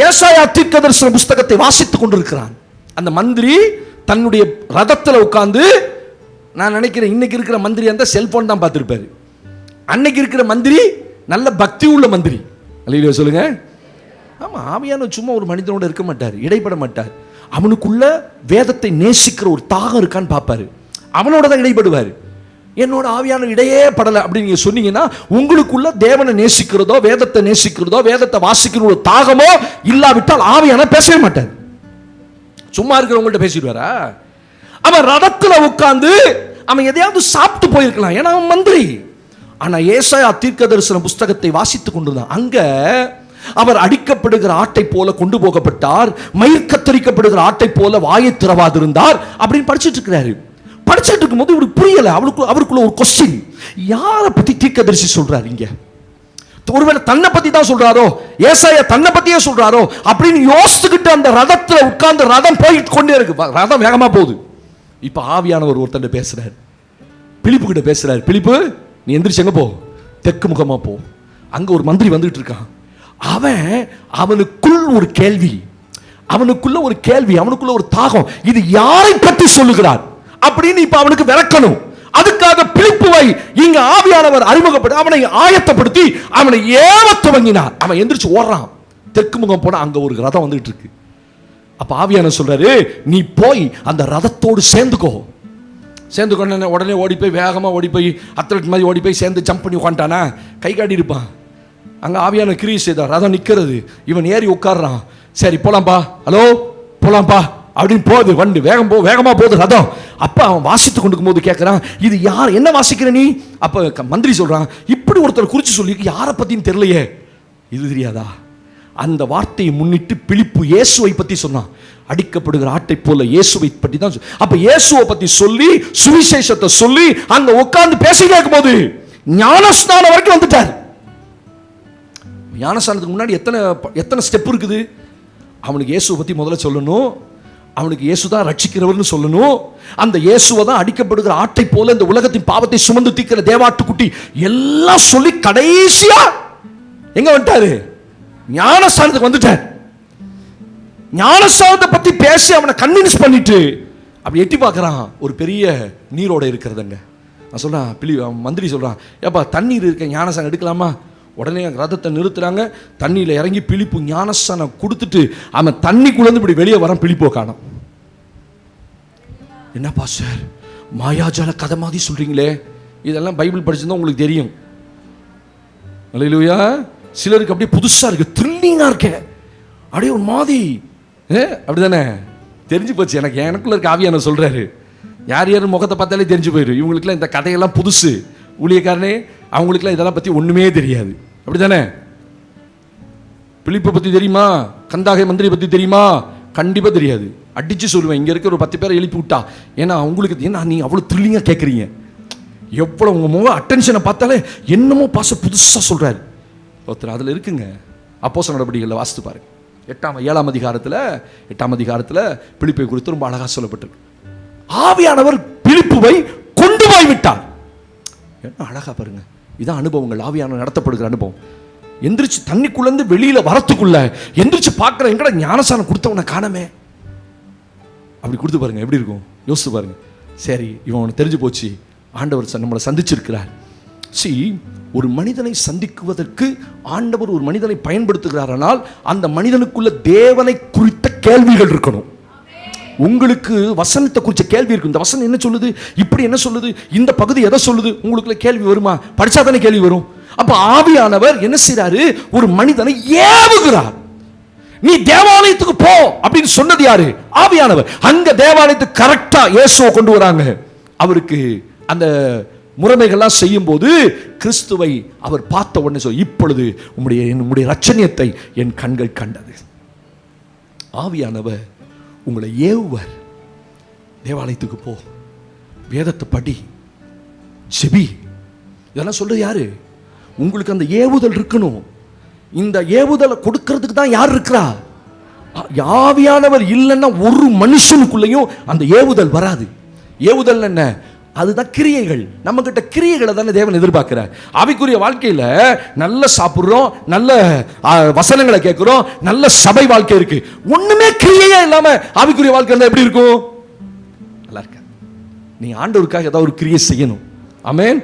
S1: ஏசாயா தீர்க்கதரிசன புத்தகத்தை வாசித்துக் கொண்டிருக்கிறான். அந்த மந்திரி தன்னுடைய ரதத்தில் உட்கார்ந்து, நான் நினைக்கிறேன் இன்னைக்கு இருக்கிற மந்திரி அந்த செல்போன் தான் பார்த்திருப்பாரு. அன்னைக்கு இருக்கிற மந்திரி நல்ல பக்தி உள்ள மந்திரி. அல்லேலூயா சொல்லுங்க. ஆமா, ஆவியான சும்மா ஒரு மனிதனோட இருக்க மாட்டார், இடைப்பட மாட்டார். அவனுக்குள்ள வேதத்தை நேசிக்கிற ஒரு தாகம் இருக்கான்னு பார்ப்பாரு, அவனோட தான் இடைப்படுவார். என்னோட ஆவியான இடையே படலை அப்படின்னு நீங்க சொன்னீங்கன்னா, உங்களுக்குள்ள தேவனை நேசிக்கிறதோ வேதத்தை நேசிக்கிறதோ வேதத்தை வாசிக்கிற ஒரு தாகமோ இல்லாவிட்டால் ஆவியான பேசவே மாட்டார். சும்மா இருக்கிறவங்கள்ட்ட பேசிடுவாரா? அவன் ரதத்துல உட்கார்ந்து அவன் எதையாவது சாப்பிட்டு போயிருக்கலாம், ஏன்னா அவன் மந்திரி. ஆனா ஏசாயா தீர்க்கதரிசன புத்தகத்தை வாசித்துக் கொண்டிருந்தான். அங்க அவர் அடிக்கப்படுகிற ஆட்டை போல கொண்டு போகப்பட்டார், மயிர் கத்தரிக்கப்படுகிற ஆட்டை போல வாயை திறவாதிருந்தார் அப்படின்னு படிச்சுட்டு இருக்கிறாரு. படிச்சுட்டு இருக்கும்போது இவருக்கு புரியல. அவருக்குள்ள ஒரு கொஸ்டின், யாரை பத்தி தீர்க்கதரிசி சொல்றாரு இங்க? ஒருவேளை தன்னை பத்தி தான் சொல்றாரோ, ஏசாயா தன்னை பத்தியே சொல்றாரோ அப்படின்னு யோசிச்சுக்கிட்டு அந்த ரதத்துல உட்கார்ந்து ரதம் போயிட்டு கொண்டே இருக்கு. ரதம் வேகமா போகுது. இப்ப ஆவியானவர் ஒருத்தன் பேசுறாரு, பிலிப்பு கிட்ட பேசுறாரு. பிலிப்பு, நீ எந்திரிச்சு எங்க போ? தெற்கு முகமா போ. அங்க ஒரு மந்திரி வந்துட்டு இருக்கான். அவனுக்குள்ள ஒரு கேள்வி, அவனுக்குள்ள ஒரு தாகம், இது யாரை பற்றி சொல்லுகிறார் அப்படின்னு இப்ப அவனுக்கு விளக்கணும். அதுக்காக பிலிப்புவை இங்க ஆவியானவர் அறிமுகப்படுத்தி அவனை ஆயத்தப்படுத்தி அவனை ஏவ துவங்கினார். அவன் எந்திரிச்சு ஓடுறான். தெற்கு முகம் போனா அங்க ஒரு ரதம் வந்துட்டு இருக்கு. அப்ப ஆவியானவர் சொல்றாரு, நீ போய் அந்த ரதத்தோடு சேர்ந்துக்கோ. உடனே ஓடி போய் வேகமா ஓடி போய் அத்லட் மாதிரி ஓடி போய் சேர்ந்து ஜம்ப் பண்ணி உட்காந்துட்டானா கை காட்டி இருப்பான். அங்க ஆவியான கிரியை செய்தார். ரதம் நிக்கிறது, இவன் ஏறி உட்கார்றான். சரி போலாம்பா, ஹலோ போலாம்பா அப்படின்னு போகுது. வண்டு வேகமா போகுது ரதம். அப்ப அவன் வாசித்து கொண்டிருக்கும் போது கேட்கிறான், இது யார், என்ன வாசிக்கிற நீ? அப்ப மந்திரி சொல்றான், இப்படி ஒருத்தர் குறிச்சு சொல்லி யாரை பத்தின்னு தெரியலையே. இது தெரியாதா? அந்த வார்த்தையை முன்னிட்டு பிலிப்பு இயேசுவை பத்தி சொன்னான். அடிக்கப்படுகிற ஆட்டை போல இயேசுவை பற்றி தான். அப்ப இயேசுவை பத்தி சொல்லி சுவிசேஷத்தை சொல்லி அங்க உட்கார்ந்து பேசிட்டே இருக்கும்போது ஞானஸ்நானம் வரைக்கும் வந்துட்டார். ஞானஸ்நானத்துக்கு முன்னாடி எத்தனை ஸ்டெப் இருக்குது? அவனுக்கு இயேசுவை பத்தி முதல்ல சொல்லணும், அவனுக்கு இயேசு தான் ரட்சிக்கிறவர்னு சொல்லணும், அந்த இயேசுவை தான் அடிக்கப்படுகிற ஆட்டை போல இந்த உலகத்தின் பாவத்தை சுமந்து தீர்க்கிற தேவாட்டுக்குட்டி எல்லாம் சொல்லி கடைசியா எங்க வந்துட்டாரு? ஞானஸ்தானத்துக்கு வந்துட்டார். ஞானஸ்தானத்தை பத்தி பேசி அவனை கன்வின்ஸ் பண்ணிட்டு அப்படி எட்டி பார்க்கறான். ஒரு பெரிய நீரோட இருக்கிறதுங்க. நான் சொல்றான், மந்திரி சொல்றான், ஏப்பா தண்ணீர் இருக்க, ஞானஸ்தானம் எடுக்கலாமா? உடனே ரதத்தை நிறுத்துறாங்க. தண்ணியில இறங்கி பிலிப்பு ஞானஸ்தானம் கொடுத்துட்டு அவன் தண்ணிக்குள்ளேருந்து இப்படி வெளியே வரான். பிலிப்போ காணோம். என்னப்பா சார் மாயாஜால கதை மாதிரி சொல்றீங்களே? இதெல்லாம் பைபிள் படிச்சிருந்தா உங்களுக்கு தெரியும். அல்லேலூயா. சிலருக்கு அப்படியே புதுசா இருக்கு, த்ரில்லிங்கா இருக்கு, அப்படியே ஒரு மாதிரி அப்படிதானே தெரிஞ்சு போச்சு. எனக்குள்ள இருக்க ஆவியான சொல்றாரு, யார் யார் முகத்தை பார்த்தாலே தெரிஞ்சு போயிடும். இவங்களுக்குலாம் இந்த கதையெல்லாம் புதுசு. ஊழியக்காரனே, அவங்களுக்குலாம் இதெல்லாம் பத்தி ஒண்ணுமே தெரியாது. அப்படிதானே? பிலிப்பை பத்தி தெரியுமா? கந்தாகை மந்திரி பத்தி தெரியுமா? கண்டிப்பா தெரியாது. அடிச்சு சொல்லுவேன், இங்க இருக்க ஒரு 10 பேரை எழுப்பி விட்டா. ஏன்னா உங்களுக்கு என்ன நீ அவ்வளவு த்ரில்லிங்கா கேட்குறீங்க, எவ்வளவு உங்க முக அட்டென்ஷனை பார்த்தாலே என்னமோ பாச புதுசா சொல்றாரு ஒருத்தர். அதுல இருக்குங்க அப்போஸ்தலர் நடவடிக்கைகளில் வாசித்து பாருங்க.
S2: 7ஆம் அதிகாரத்துல பிலிப்பை குறித்து ரொம்ப அழகா சொல்லப்பட்டிருக்கு. ஆவியானவர் பிலிப்புவை கொண்டு போய் விட்டார். என்ன அழகா பாருங்க, இதான் அனுபவங்கள், ஆவியானவர் நடத்தப்படுகிற அனுபவம். எந்திரிச்சு தண்ணிக்குள்ளேருந்து வெளியில வரத்துக்குள்ள எந்திரிச்சு பார்க்குற எங்கட ஞானசானம் கொடுத்தவனை காணமே, அப்படி கொடுத்து பாருங்க எப்படி இருக்கும், யோசித்து பாருங்க. சரி, இவன் தெரிஞ்சு போச்சு, ஆண்டவர் நம்மளை சந்திச்சிருக்கிறார். ஒரு மனிதனை சந்திக்குவதற்கு ஆண்டவர் ஒரு மனிதனை பயன்படுத்துகிறாரானால் அந்த மனிதனுக்குள்ள தேவனை குறித்த கேள்விகள் இருக்கணும். உங்களுக்கு வசனத்தை குறித்த கேள்வி இருக்கும். இந்த வசனம் என்ன சொல்லுது, இப்படி என்ன சொல்லுது, இந்த பகுதி எதை சொல்லுது, உங்களுக்குள்ள கேள்வி வருமா? படிச்சா தானே கேள்வி வரும். அப்ப ஆவியானவர் என்ன செய்றாரு, ஒரு மனிதனை ஏவுகிறார். நீ தேவாலயத்துக்கு போ அப்படின்னு சொன்னது யாரு? ஆவியானவர். அங்க தேவாலயத்துக்கு கரெக்டா இயேசுவை கொண்டு வராங்க. அவருக்கு அந்த முறைமைகள்லாம் செய்யும் போது கிறிஸ்துவை அவர் பார்த்த உடனே இப்பொழுது உம்முடைய ரட்சணியத்தை என் கண்கள் கண்டது. ஆவியானவர் உங்களை ஏவுவர். தேவாலயத்துக்கு போ, வேதத்தை படி, ஜெபி, இதெல்லாம் சொல்றது யாரு? உங்களுக்கு அந்த ஏவுதல் இருக்கணும். இந்த ஏவுதலை கொடுக்கிறதுக்கு தான் யார் இருக்கிறா? ஆவியானவர் இல்லைன்னா ஒரு மனுஷனுக்குள்ளேயும் அந்த ஏவுதல் வராது. ஏவுதல் என்ன? அதுதான் கிரியைகள். நம்ம கிட்ட கிரியைகளை தானே தேவன் எதிர்பார்க்கிறார். ஆவிக்குரிய வாழ்க்கையில நல்ல சாப்பிடுறோம், நல்ல வசனங்களை கேட்கிறோம், நல்ல சபை வாழ்க்கை இருக்கு, ஒண்ணுமே கிரியையே இல்லாம ஆவிக்குரிய வாழ்க்கை எப்படி இருக்கும்? நல்லா இருக்க. நீ ஆண்டவருக்காக ஏதாவது ஒரு கிரியை செய்யணும். ஆமென்.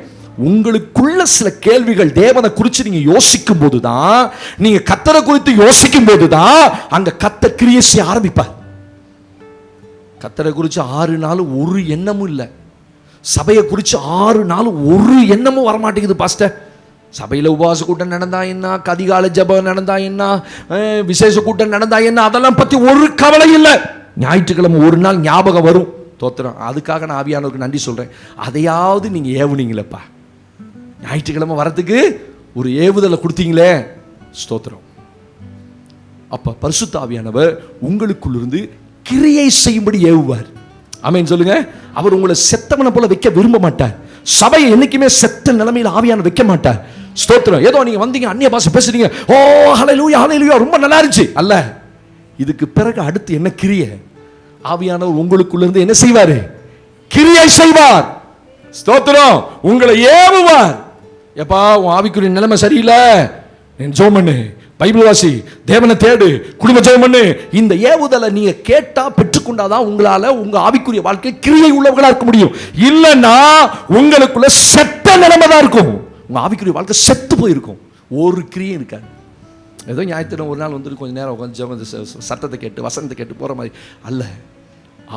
S2: உங்களுக்குள்ள சில கேள்விகள் தேவனை குறித்து நீங்க யோசிக்கும் போதுதான், நீங்க கர்த்தரை குறித்து யோசிக்கும் போதுதான் அந்த கர்த்தர் கிரியை செய்ய ஆரம்பிப்பார். கர்த்தரை குறித்து 6 நாள் ஒரு எண்ணமும் இல்லை, சபையை குறித்து 6 நாள் ஒரு எண்ணமும் வரமாட்டேங்குது பாஸ்டர். சபையில் உபவாச கூட்டம் நடந்தா என்ன, கதிகால ஜபம் நடந்தா என்ன, விசேஷ கூட்டம் நடந்தா என்ன, அதெல்லாம் பத்தி ஒரு கவலை இல்லை. ஞாயிற்றுக்கிழமை ஒரு நாள் ஞாபகம் வரும், தோத்திரம். அதுக்காக நான் ஆவியானவருக்கு நன்றி சொல்றேன். அதையாவது நீங்க ஏவுனீங்களப்பா, ஞாயிற்றுக்கிழமை வரத்துக்கு ஒரு ஏவுதலை கொடுத்தீங்களே, ஸ்தோத்திரம். அப்ப பரிசுத்த ஆவியானவர் உங்களுக்குள்ளிருந்து கிரியை செய்யும்படி ஏவுவார். ஆமென் சொல்லுங்க. அவர் உங்களை செத்தவனை போல வைக்க விரும்ப மாட்டார். சபையை என்னைக்குமே செத்த நிலைமையில் ஆவியான வைக்க மாட்டார். ஸ்தோத்திரம். ஏதோ நீங்க வந்தீங்க, அந்நிய பாஷை பேசுறீங்க, ஓ ஹல்லேலூயா ஹல்லேலூயா ரொம்ப நல்லா இருந்துச்சு அல்ல. இதுக்கு பிறகு அடுத்து என்ன கிரியை? ஆவியானவர் உங்களுக்குள்ள இருந்து என்ன செய்வாரு? கிரியை செய்வார். ஸ்தோத்திரம். உங்களை ஏவுவார். எப்பா உன் ஆவிக்குரிய நிலைமை சரியில்லை, ஜெபம் பண்ணு, பைபிள் வாசி, தேவனை தேடு, குடும்ப ஜெபம் பண்ணு. இந்த ஏவுதலை நீங்க கேட்டா பெற்றுக்கொண்டாதான் உங்களால உங்க ஆவிக்குரிய வாழ்க்கை கிரியை உள்ளவர்களா இருக்க முடியும். இல்லைன்னா உங்களுக்குள்ள செத்த நிலைமை தான் இருக்கும். உங்க ஆவிக்குரிய வாழ்க்கை செத்து போயிருக்கும், ஒரு கிரியை இருக்காது. ஏதோ ஞாயிற்றுக்கிழமை ஒரு நாள் வந்து கொஞ்சம் நேரம் உட்காந்து சத்தத்தை கேட்டு வசனத்தை கேட்டு போற மாதிரி அல்ல.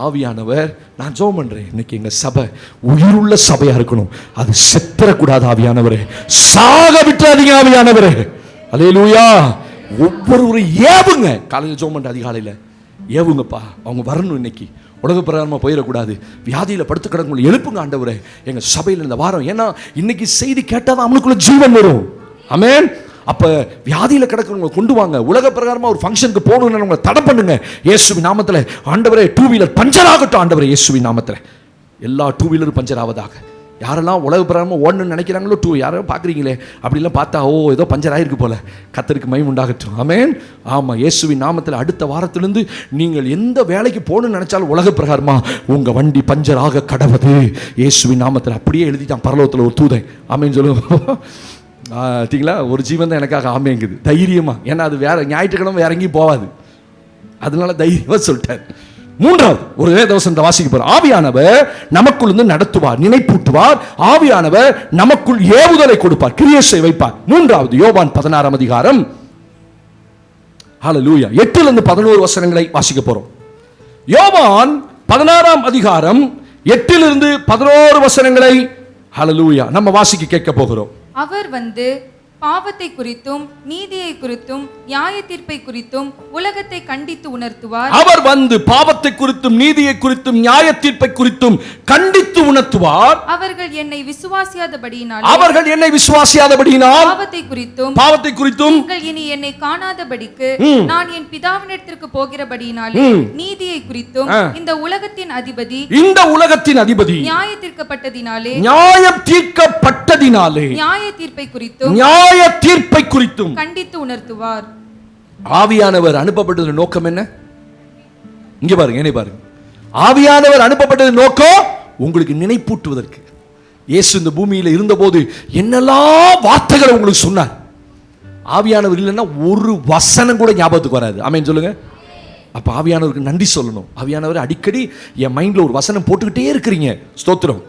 S2: ஆவியானவர், நான் ஜெபம் பண்றேன், இன்னைக்கு எங்க சபை உயிருள்ள சபையா இருக்கணும், அது செத்துறக்கூடாது. ஆவியானவரே, சாக விட்டுறாதீங்க ஆவியானவரே. அல்லேலூயா. ஒவ்வொருவரும் ஏவுங்க. காலையில் ஜெபம் பண்ற அதிகாலையில் ஏவுங்கப்பா, அவங்க வரணும். இன்னைக்கு உலக பிரகாரமாக போயிடக்கூடாது. வியாதியில் படுத்து கிடக்கும் எழுப்புங்க ஆண்டவரே எங்க சபையில் இந்த வாரம். ஏன்னா இன்னைக்கு செய்தி கேட்டாதான் அவனுக்குள்ள ஜீவன் வரும். ஆமென். அப்ப வியாதியில் கிடக்கிறவங்க கொண்டு வாங்க. உலக பிரகாரமா ஒரு ஃபங்க்ஷனுக்கு போகணும்னு தடை பண்ணுங்க இயேசுவின் நாமத்தில். ஆண்டவரே, 2 வீலர் பஞ்சர் ஆகட்டும் ஆண்டவரே இயேசுவின் நாமத்தில். எல்லா 2 வீலரும் பஞ்சர் ஆவதாக. யாரெல்லாம் உலக பிரகாரமாக ஓடணும்னு நினைக்கிறாங்களோ, யாரோ பார்க்குறீங்களே அப்படிலாம் பார்த்தா, ஓ ஏதோ பஞ்சர் ஆகிருக்கு போல, கர்த்தருக்கு மகிமை உண்டாகட்டும். ஆமென். ஆமாம், இயேசுவின் நாமத்தில் அடுத்த வாரத்திலிருந்து நீங்கள் எந்த வேலைக்கு போகணும்னு நினைச்சாலும் உலக பிரகாரமா உங்கள் வண்டி பஞ்சர் ஆக கடவுது இயேசுவின் நாமத்தில். அப்படியே எழுதிட்டான் பரலோகத்தில் ஒரு தூதன். ஆமென் சொல்லுவோம். பார்த்தீங்களா, ஒரு ஜீவன் தான் எனக்காக ஆமேங்குது தைரியமா. ஏன்னா அது வேற ஞாயிற்றுக்கிழமை வேற எங்கேயும் போகாது, அதனால தைரியமா சொல்லிட்டார். 3வது ஒரு வேதவசனத்தை வாசிக்க போறோம். ஆவியானவர் நமக்குள் இருந்து நடத்துவார், நினைப்பூட்டுவார். ஆவியானவர் நமக்குள் ஏவுதலை கொடுப்பார், கிரியேஷை வைப்பார். 3வது யோவான் 16ஆம் அதிகாரம், ஹல்லேலூயா, 8லிருந்து 11 வசனங்களை வாசிக்க போறோம். யோவான் 16ஆம் அதிகாரம் 8லிருந்து 11 வசனங்களை ஹல்லேலூயா நம்ம வாசிக்க கேட்க போகிறோம்.
S3: அவர் வந்து பாவத்தை குறித்தும் நீதியை குறித்தும் நியாய தீர்ப்பை குறித்தும் உலகத்தை கண்டித்து உணர்த்துவார்.
S2: அவர் வந்து பாவத்தை குறித்தும் நீதியை குறித்தும் நியாய தீர்ப்பை குறித்தும் கண்டித்து உணர்த்துவார்.
S3: அவர்கள் என்னை விசுவாசியாதபடியினால்
S2: பாவத்தை குறித்தும்
S3: நீங்கள் இனி என்னை காணாதபடிக்கு நான் என் பிதாவினிடத்திற்கு போகிறபடியினாலே நீதியை குறித்தும் இந்த உலகத்தின் அதிபதி நியாய தீர்க்கப்பட்டதினாலே
S2: நியாய
S3: தீர்ப்பை குறித்தும்
S2: கண்டித்து
S3: உணர்த்துவார்.
S2: ஆவியானவர் அனுப்பப்பட்டது நோக்கம் என்ன? இங்க பாருங்க, என்னை பாருங்க. ஆவியானவர் அனுப்பப்பட்டது நோக்கம் உங்களுக்கு நினைப்பூட்டுவதற்கு. இயேசு இந்த பூமியில இருந்தபோது என்னெல்லாம் வார்த்தைகளை உங்களுக்கு சொன்னார். ஆவியானவர் இல்லைன்னா ஒரு வசனம் கூட ஞாபகத்துக்கு வராது. ஆமென் சொல்லுங்க. அப்ப ஆவியானவருக்கு நன்றி சொல்லணும். ஆவியானவர் அடிக்கடி என் மைண்ட்ல ஒரு வசனம் போட்டுக்கிட்டே இருக்கிறீங்க. ஸ்தோத்திரம்.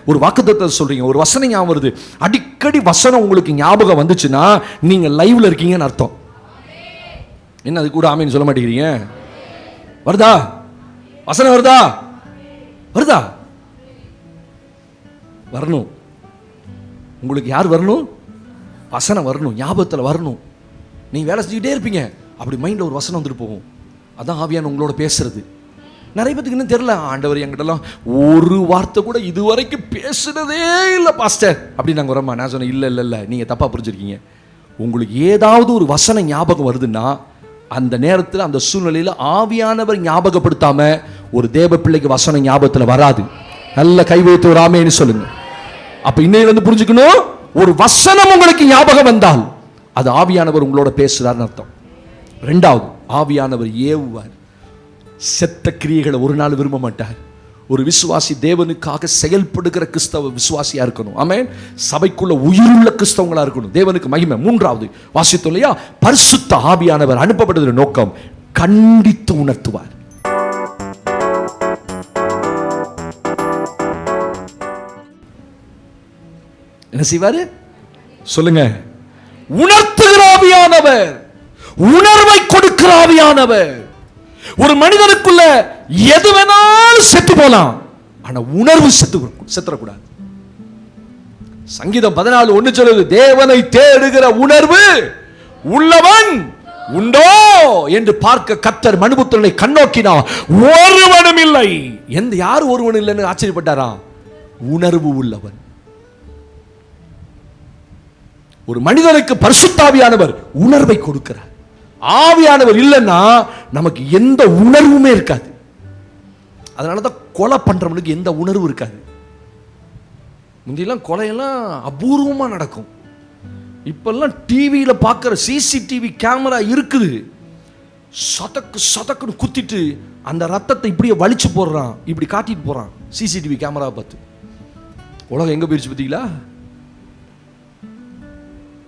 S2: ஒரு வாக்குத்தத்தத்தை சொல்றீங்க, ஒரு வசனம் ஞாபகம் வருது. அடிக்கடி வசனம் உங்களுக்கு ஞாபகம் வந்துச்சுன்னா நீங்க லைவ்ல இருக்கீங்கன்னு அர்த்தம். என்ன அது கூட ஆமென் சொல்ல மாட்டேங்கிறீங்க? வருதா வசனம்? வருதா? வருதா? வரணும். உங்களுக்கு யார் வரணும்? வசனம் வரணும், ஞாபகத்தில் வரணும். நீங்க வேலை செஞ்சுக்கிட்டே இருப்பீங்க, அப்படி மைண்ட்ல ஒரு வசனம் வந்துட்டு போகும். அதான் ஆவியான உங்களோட பேசுறது. நிறைய பேத்துக்கு இன்னும் தெரியல, ஆண்டவர் என்கிட்டலாம் ஒரு வார்த்தை கூட இதுவரைக்கும் பேசுனதே இல்லை பாஸ்டர் அப்படின்னு நாங்கள் வரமா. நான் சொன்னேன், இல்லை இல்லை இல்லை, நீங்கள் தப்பாக புரிஞ்சிருக்கீங்க. உங்களுக்கு ஏதாவது ஒரு வசனம் ஞாபகம் வருதுன்னா அந்த நேரத்தில் அந்த சூழ்நிலையில் ஆவியானவர் ஞாபகப்படுத்தாம ஒரு தேவ பிள்ளைக்கு வசனம் ஞாபகத்தில் வராது. நல்ல கை வைத்து ஒரு ஆமேன்னு சொல்லுங்க. அப்ப இன்னையிலிருந்து புரிஞ்சுக்கணும், ஒரு வசனம் உங்களுக்கு ஞாபகம் வந்தால் அது ஆவியானவர் உங்களோட பேசுறாருன்னு அர்த்தம். ரெண்டாவது, ஆவியானவர் ஏவுவார். செத்த கிரியைகளை ஒரு நாள் விரும்ப மாட்டார். ஒரு விசுவாசி தேவனுக்காக செயல்படுகிற கிறிஸ்தவ விசுவாசியா இருக்கணும். ஆமென். சபைக்குள்ள உயிருள்ள கிறிஸ்தவங்களா இருக்கணும். தேவனுக்கு மகிமை. மூன்றாவது வாசித்தோம் இல்லையா, பரிசுத்த ஆவியானவர் அனுப்பப்பட்டது நோக்கம் கண்டித்து உணர்த்துவார். என்ன செய்வாரு சொல்லுங்க? உணர்த்துகிற ஆவியானவர், உணர்வை கொடுக்கிற ஆவியானவர். ஒரு மனிதனுக்குள்ள எது வேணாலும் செத்து போலாம், ஆனா உணர்வு செத்துறக்கூடாது. சங்கீதம் 14:1 சொல்லுது, தேவனை தேடுகிற உணர்வு உள்ளவன் உண்டோ என்று பார்க்க கர்த்தர் மனுபுத்திரனை கண்ணோக்கினார், ஒருவனும் இல்லை. யார் ஒருவன் இல்லைன்னு ஆச்சரியப்பட்டாரா? உணர்வு உள்ளவன். ஒரு மனிதனுக்கு பரிசுத்த ஆவியானவர் உணர்வை கொடுக்கிறார். ஆவியானவர் இல்லைன்னா நமக்கு எந்த உணர்வுமே இருக்காது. அதனாலதான் கொலை பண்றவனுக்கு எந்த உணர்வு இருக்காது. முந்தியெல்லாம் கொலையெல்லாம் அபூர்வமா நடக்கும். இப்பெல்லாம் டிவியில பார்க்கிற சிசிடிவி கேமரா இருக்குது, சதக்கு சதக்குன்னு குத்திட்டு அந்த ரத்தத்தை இப்படியே வலிச்சு போடுறான், இப்படி காட்டிட்டு போறான் சிசிடிவி கேமரா பார்த்து. உலகம் எங்க போயிடுச்சு பார்த்தீங்களா?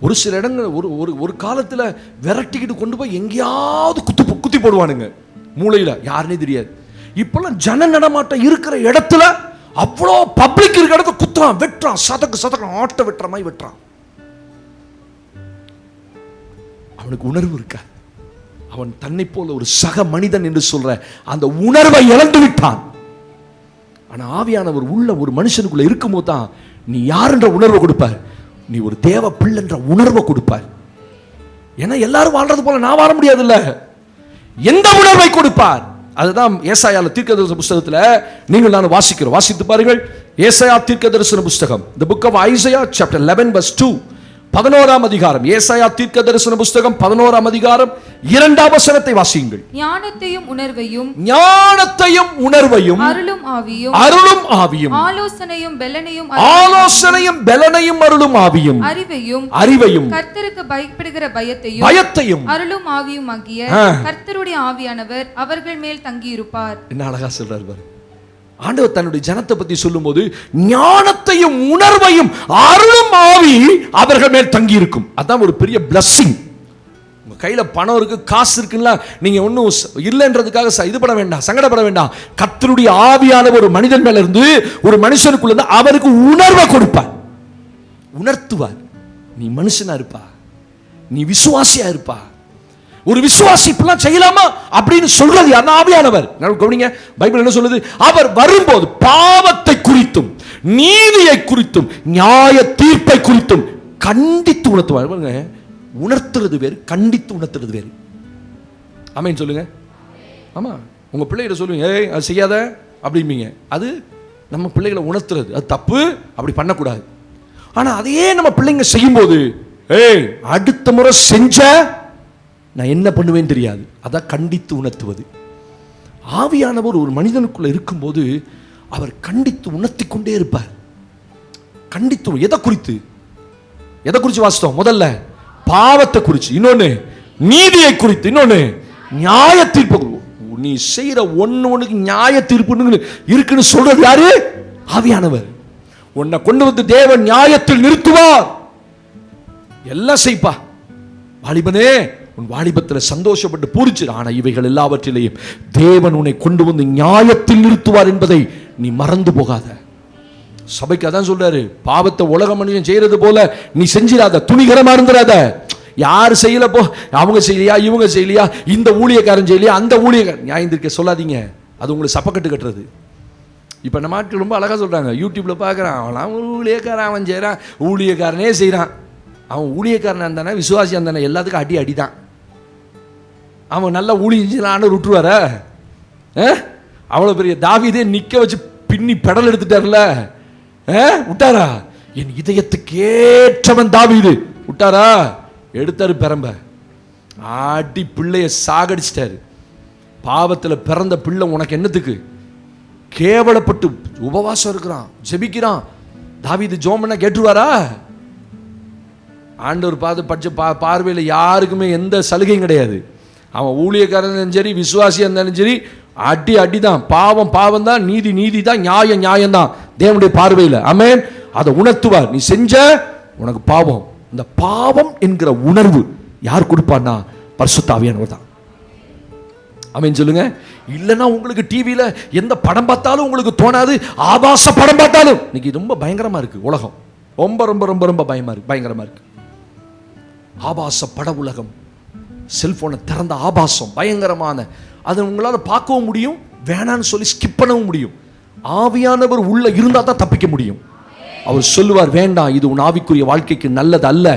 S2: ஒரு சில இடங்கள் ஒரு காலத்துல விரட்டிக்கிட்டு கொண்டு போய் எங்கேயாவது குத்தி போடுவானுங்க மூளையில, யாருன்னே தெரியாது. இப்பெல்லாம் ஜன நடமாட்டம் இருக்கிற இடத்துல அவ்வளோ பப்ளிக் இருக்கிற இடத்துல குத்துறான், வெட்டுறான், சதக்கு ஆட்ட வெட்டுற மாதிரி வெட்டுறான். அவனுக்கு உணர்வு இருக்கா? அவன் தன்னை போல ஒரு சக மனிதன் என்று சொல்ற அந்த உணர்வை இழந்து விட்டான். ஆனா ஆவியானவர் உள்ள ஒரு மனுஷனுக்குள்ள இருக்கும்போது தான் நீ யாருன்ற உணர்வை கொடுப்பார், நீ ஒரு தேவ பிள்ளைன்ற உணர்வை கொடுப்பார். ஏன்னா எல்லாரும் வாழ்றது போல நான் வாழ முடியாது இல்ல, எந்த உணர்வை கொடுப்பார்? அதுதான் ஏசாயால தீர்க்கதரிசன புத்தகத்துல நீங்கள் நான் வாசித்து பாருங்கள். ஏசாயா தீர்க்கதரிசன புத்தகம், the book of Isaiah chapter 11 verse 2, 11ஆம் அதிகாரம். ஏசாயா தீர்க்கதரிசன புத்தகம் 11ஆம் அதிகாரம் 2ஆம் வசனத்தை வாசியுங்கள்.
S3: ஞானத்தையும் உணர்வையும் அருளும் ஆவியும் ஆலோசனையும் பெலனையும் அருளும் ஆவியும் அறிவையும் கர்த்தருக்கு பயப்படுகிற பயத்தையும் அருளும் ஆவியும் ஆகிய கர்த்தருடைய ஆவியானவர் அவர்கள் மேல் தங்கி இருப்பார்.
S2: என்ன அழகா சொல்றாரு பாரு. ஆண்டவர் தன்னுடைய ஜனத்தை பத்தி சொல்லும்போது ஞானத்தையும் உணர்வையும் அருளும் ஆவி அவர்கள் மேல் தங்கி இருக்கும். அதான் ஒரு பெரிய பிளஸ்ஸிங். உங்க கையில பணம் இருக்கு, காசு இருக்குல்ல, நீங்க ஒன்னும் இல்லைன்றதுக்காக இது பட வேண்டாம், சங்கடப்பட வேண்டாம். கர்த்தருடைய ஆவியானவர் ஒரு மனிதன் மேல இருந்து ஒரு மனுஷனுக்குள்ள இருந்து அவருக்கு உணர்வை கொடுப்பார், உணர்த்துவார். நீ மனுஷனா இருப்பா, நீ விசுவாசியா இருப்பா. ஒரு விசுவாசி இப்பெல்லாம் செய்யலாமா அப்படின்னு சொல்றது யார்? ஆவியானவர். கவனிங்க, பைபிள் என்ன சொல்லுது? அவர் வரும்போது பாவத்தை குறித்தும் நீதியை குறித்தும் நியாய தீர்ப்பை குறித்தும் கண்டித்து உணர்த்துவார். உணர்த்துறது வேறு, கண்டித்து உணர்த்துறது வேறு. ஆமென் சொல்லுங்க. ஆமா, உங்க பிள்ளைகிட்ட சொல்லுவீங்க, ஏய் அது செய்யாத அப்படிம்பீங்க. அது நம்ம பிள்ளைகளை உணர்த்துறது, அது தப்பு, அப்படி பண்ணக்கூடாது. ஆனா அதையே நம்ம பிள்ளைங்க செய்யும்போது, ஏய் அடுத்த முறை செஞ்ச நான் என்ன பண்ணுவேன்னு தெரியாது. அதான் கண்டித்து உணர்த்துவது. ஆவியானவர் ஒரு மனிதனுக்குள்ள இருக்கும்போது அவர் கண்டித்து உணர்த்தி கொண்டே இருப்பார். கண்டித்து எதை குறித்து வாசித்தோம்? முதல்ல பாவத்தை குறித்து, இன்னொன்னு
S1: நீதியை குறித்து, இன்னொன்னு நியாய தீர்ப்பு. நீ செய்யற ஒண்ணுக்கு நியாய தீர்ப்பு இருக்குன்னு சொல்றது யாரு? ஆவியானவர். உன்னை கொண்டு வந்து தேவன் நியாயத்தில் நிறுத்துவார். எல்லாம் செய்ப்பா வாலிபனே, உன் வாலிபத்தில் சந்தோஷப்பட்டு பூரிச்சிரு. ஆனா இவைகள் எல்லாவற்றிலேயும் தேவன் உன்னை கொண்டு வந்து நியாயத்தில் நிறுத்துவார் என்பதை நீ மறந்து போகாத. சபைக்கு அதான் சொல்றாரு, பாவத்தை உலக மனுஷன் செய்யறது போல நீ செஞ்சிடாத, துணிகரமா இருந்துடாத. யார் செய்யல போ, அவங்க செய்யலையா, இவங்க செய்யலையா, இந்த ஊழியக்காரன் செய்யலையா, அந்த ஊழியக்காரன் நியாயம் தீர்க்க சொல்லாதீங்க. அது உங்களுக்கு சப்பக்கட்டு கட்டுறது. இப்போ நம்ம ஆட்கள் ரொம்ப அழகாக சொல்கிறாங்க, யூடியூப்ல பார்க்குறான், அவன் ஊழியக்காரன், அவன் செய்கிறான், ஊழியக்காரனே செய்கிறான். அவன் ஊழியக்காரனாக இருந்தானே, விசுவாசியாக இருந்தானே, எல்லாத்துக்கும் அடி அடிதான். அவன் நல்லா ஊழியன்னு விட்டுருவார. அவ்வளோ பெரிய தாவீதே நிற்க வச்சு பின்னி பெடல் எடுத்துட்டார்ல, விட்டாரா? என் இதயத்துக்கு ஏற்றவன் தாவீது விட்டாரா? எடுத்தாரு பெரம்ப, ஆட்டி பிள்ளைய சாகடிச்சிட்டாரு. பாவத்தில் பிறந்த பிள்ளை உனக்கு என்னத்துக்கு? கேவலப்பட்டு உபவாசம் இருக்கிறான், ஜெபிக்கிறான். தாவீது ஜெபம் பண்ண கேட்டுருவாரா? ஆண்டவர் பார்த்து பார்வையில் யாருக்குமே எந்த சலுகையும் கிடையாது. அவன் ஊழியக்காரன் இருந்தாலும் சரி, விசுவாசியாக இருந்தாலும் சரி, அடி அடிதான். பாவம் பாவம் தான், நீதி நீதி தான், நியாயம் நியாயம் தான் தேவனுடைய பார்வையில். ஆமென். அதை உணர்த்துவார். நீ செஞ்ச உனக்கு பாவம். இந்த பாவம் என்கிற உணர்வு யார் கொடுப்பான்னா பரிசுத்த ஆவியானவர் தான். ஆமென் சொல்லுங்க. இல்லைன்னா உங்களுக்கு டிவியில் எந்த படம் பார்த்தாலும் உங்களுக்கு தோணாது. ஆபாச படம் பார்த்தாலும் இன்னைக்கு ரொம்ப பயங்கரமா இருக்கு உலகம். ரொம்ப ரொம்ப ரொம்ப ரொம்ப பயமா இருக்கு, பயங்கரமா இருக்கு. ஆபாச பட உலகம், செல்போனை திறந்த ஆபாசம் பயங்கரமான. அதை உங்களால் பார்க்கவும் முடியும், வேணான்னு சொல்லி ஸ்கிப் பண்ணவும் முடியும். ஆவியானவர் உள்ள இருந்தால் தான் தப்பிக்க முடியும். அவர் சொல்லுவார், வேண்டாம், இது உன் ஆவிக்குரிய வாழ்க்கைக்கு நல்லது அல்ல,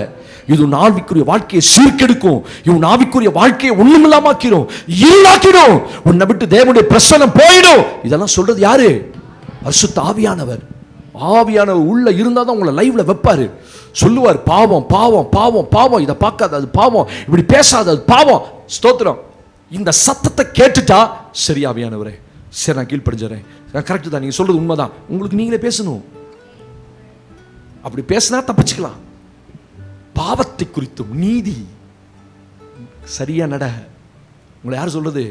S1: இது உன் ஆவிக்குரிய வாழ்க்கையை சீர்கெடுக்கும், இவன் ஆவிக்குரிய வாழ்க்கையை ஒண்ணுமில்லாமாக்கிடும், இருளாக்கிடும், உன்னை விட்டு தேவனுடைய பிரசன்னம் போயிடும். இதெல்லாம் சொல்றது யாரு? பரிசுத்த ஆவியானவர். ஆவியானவர் உள்ள இருந்தால் தான் உங்களை லைவ்ல வைப்பாரு. சொல்லுவார், பாவம் பாவம் பாவம் பாவம், இதை பார்க்காத, அது பாவம், இப்படி பேசாத, அது பாவம். ஸ்தோத்திரம். இந்த சத்தத்தை கேட்டுட்டா, சரி ஆவியானவரே, சரி நான் கீழ்ப்படிஞ்சுறேன், கரெக்டு தான், நீங்க சொல்றது உண்மைதான், உங்களுக்கு நீங்களே பேசணும். அப்படி பேசினா தப்பிச்சுக்கலாம். பாவத்தை குறித்தும் நீதி சரியா நட. உங்களை யார் சொல்றது?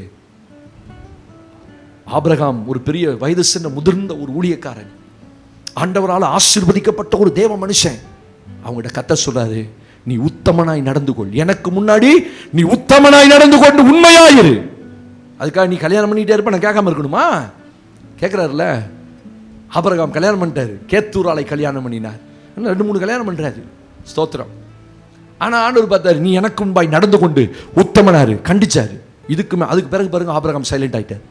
S1: ஆபிரகாம் ஒரு பெரிய வயது சென்ற முதிர்ந்த ஒரு ஊழியக்காரன், ஆண்டவரால் ஆசீர்வதிக்கப்பட்ட ஒரு தேவ மனுஷன். அவங்ககிட்ட கர்த்தர் சொல்றாரு, நீ உத்தமனாய் நடந்து கொள், எனக்கு முன்னாடி நீ உத்தமனாய் நடந்து கொண்டு உண்மையாயிரு. அதுக்காக நீ கல்யாணம் பண்ணிட்டே இருப்ப நான் கேட்காம இருக்கணுமா? கேட்கிறாருல. ஆபிரகாம் கல்யாணம் பண்ணிட்டாரு, கேத்தூராலை கல்யாணம் பண்ணினார், 2-3 கல்யாணம் பண்றாரு. ஸ்தோத்திரம். ஆனா ஆண்டவர் பார்த்தாரு, நீ எனக்கு முன்பாய் நடந்து கொண்டு உத்தமனாரு, கண்டிச்சாரு. அதுக்கு பிறகு பாருங்க, ஆபிரகாம் சைலண்ட் ஆயிட்டார்.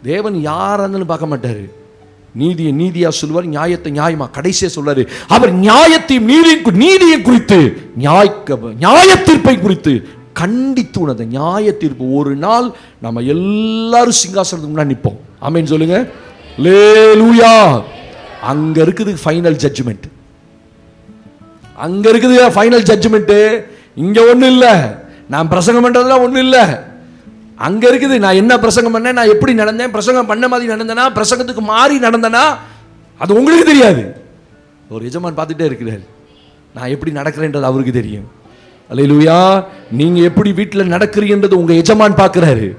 S1: தேவன் யாரா இருந்தாலும் பார்க்க மாட்டாரு. நீதியை நீதியா சொல்லுவார், நியாயத்தை நியாயமா. கடைசியா சொல்றாரு, அவர் நியாயத்தையும் நீதியை குறித்து, நியாய தீர்ப்பை குறித்து கண்டித்து உணர்ந்த நியாய தீர்ப்பு. ஒரு நாள் நம்ம எல்லாரும் சிங்காசனத்துக்கு முன்னாடி நிற்போம். ஆமென் சொல்லுங்க. அல்லேலூயா. அங்க இருக்குது ஃபைனல் ஜட்ஜ்மெண்ட். அங்க இருக்குது ஃபைனல் ஜட்ஜ்மெண்ட். இங்க ஒண்ணும் இல்ல, நான் பிரசங்கம் பண்றதுலாம் ஒண்ணும் இல்ல. அங்க இருக்குது, நான் என்ன பிரசங்கம் பண்ணேன், நான் எப்படி நடந்தேன், பிரசங்கம் பண்ண மாதிரி நடந்தேனா, பிரசங்கத்துக்கு மாறி நடந்தேனா, அது உங்களுக்கு தெரியாது. ஒரு எஜமான் பார்த்துட்டே இருக்கிறார், நான் எப்படி நடக்கிறேன்றது அவருக்கு தெரியும். அல்லேலூயா. நீங்க எப்படி வீட்டில் நடக்கிறீன்றது உங்க எஜமான் பார்க்கிறாரு.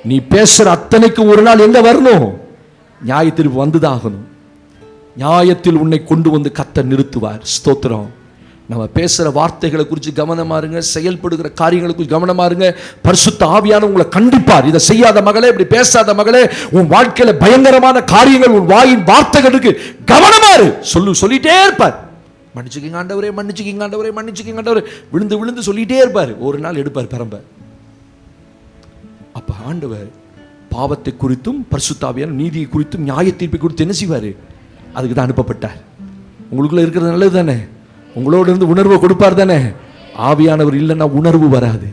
S1: நீ பேசுற அத்தனைக்கு ஒரு நாள் எங்க வரணும்? நியாய தீர்ப்பு வந்துதான் ஆகணும். நியாயத்தில் உன்னை கொண்டு வந்து கர்த்தர் நிறுத்துவார். ஸ்தோத்திரம். நம்ம பேசுகிற வார்த்தைகளை குறித்து கவனமா இருங்க, செயல்படுகிற காரியங்களை குறித்து கவனமா இருங்க. பரிசுத்த ஆவியான உங்களை கண்டிப்பார். இதை செய்யாத மகளே, இப்படி பேசாத மகளே, உன் வாழ்க்கையில பயங்கரமான காரியங்கள் உன் வாயின் வார்த்தைகள் இருக்கு, கவனமா இரு. சொல்லிட்டே இருப்பார், மன்னிச்சுக்கிங்க ஆண்டவரே, மன்னிச்சுக்கிங்க ஆண்டவரே, மன்னிச்சுக்கிங்க ஆண்டவரே, விழுந்து விழுந்து சொல்லிட்டே இருப்பார். ஒரு நாள் எடுப்பார் பெரம்ப. அப்ப ஆண்டவர் பாவத்தை குறித்தும் பரிசுத்த ஆவியான நீதியை குறித்தும் நியாய தீர்ப்பை குறித்து என்ன செய்வாரு? அதுக்கு தான் அனுப்பப்பட்டார். உங்களுக்குள்ள இருக்கிறது நல்லது தானே? உங்களோட இருந்து உணர்வை கொடுப்பார் தானே? ஆவியானவர் இல்லைன்னா உணர்வு வராது,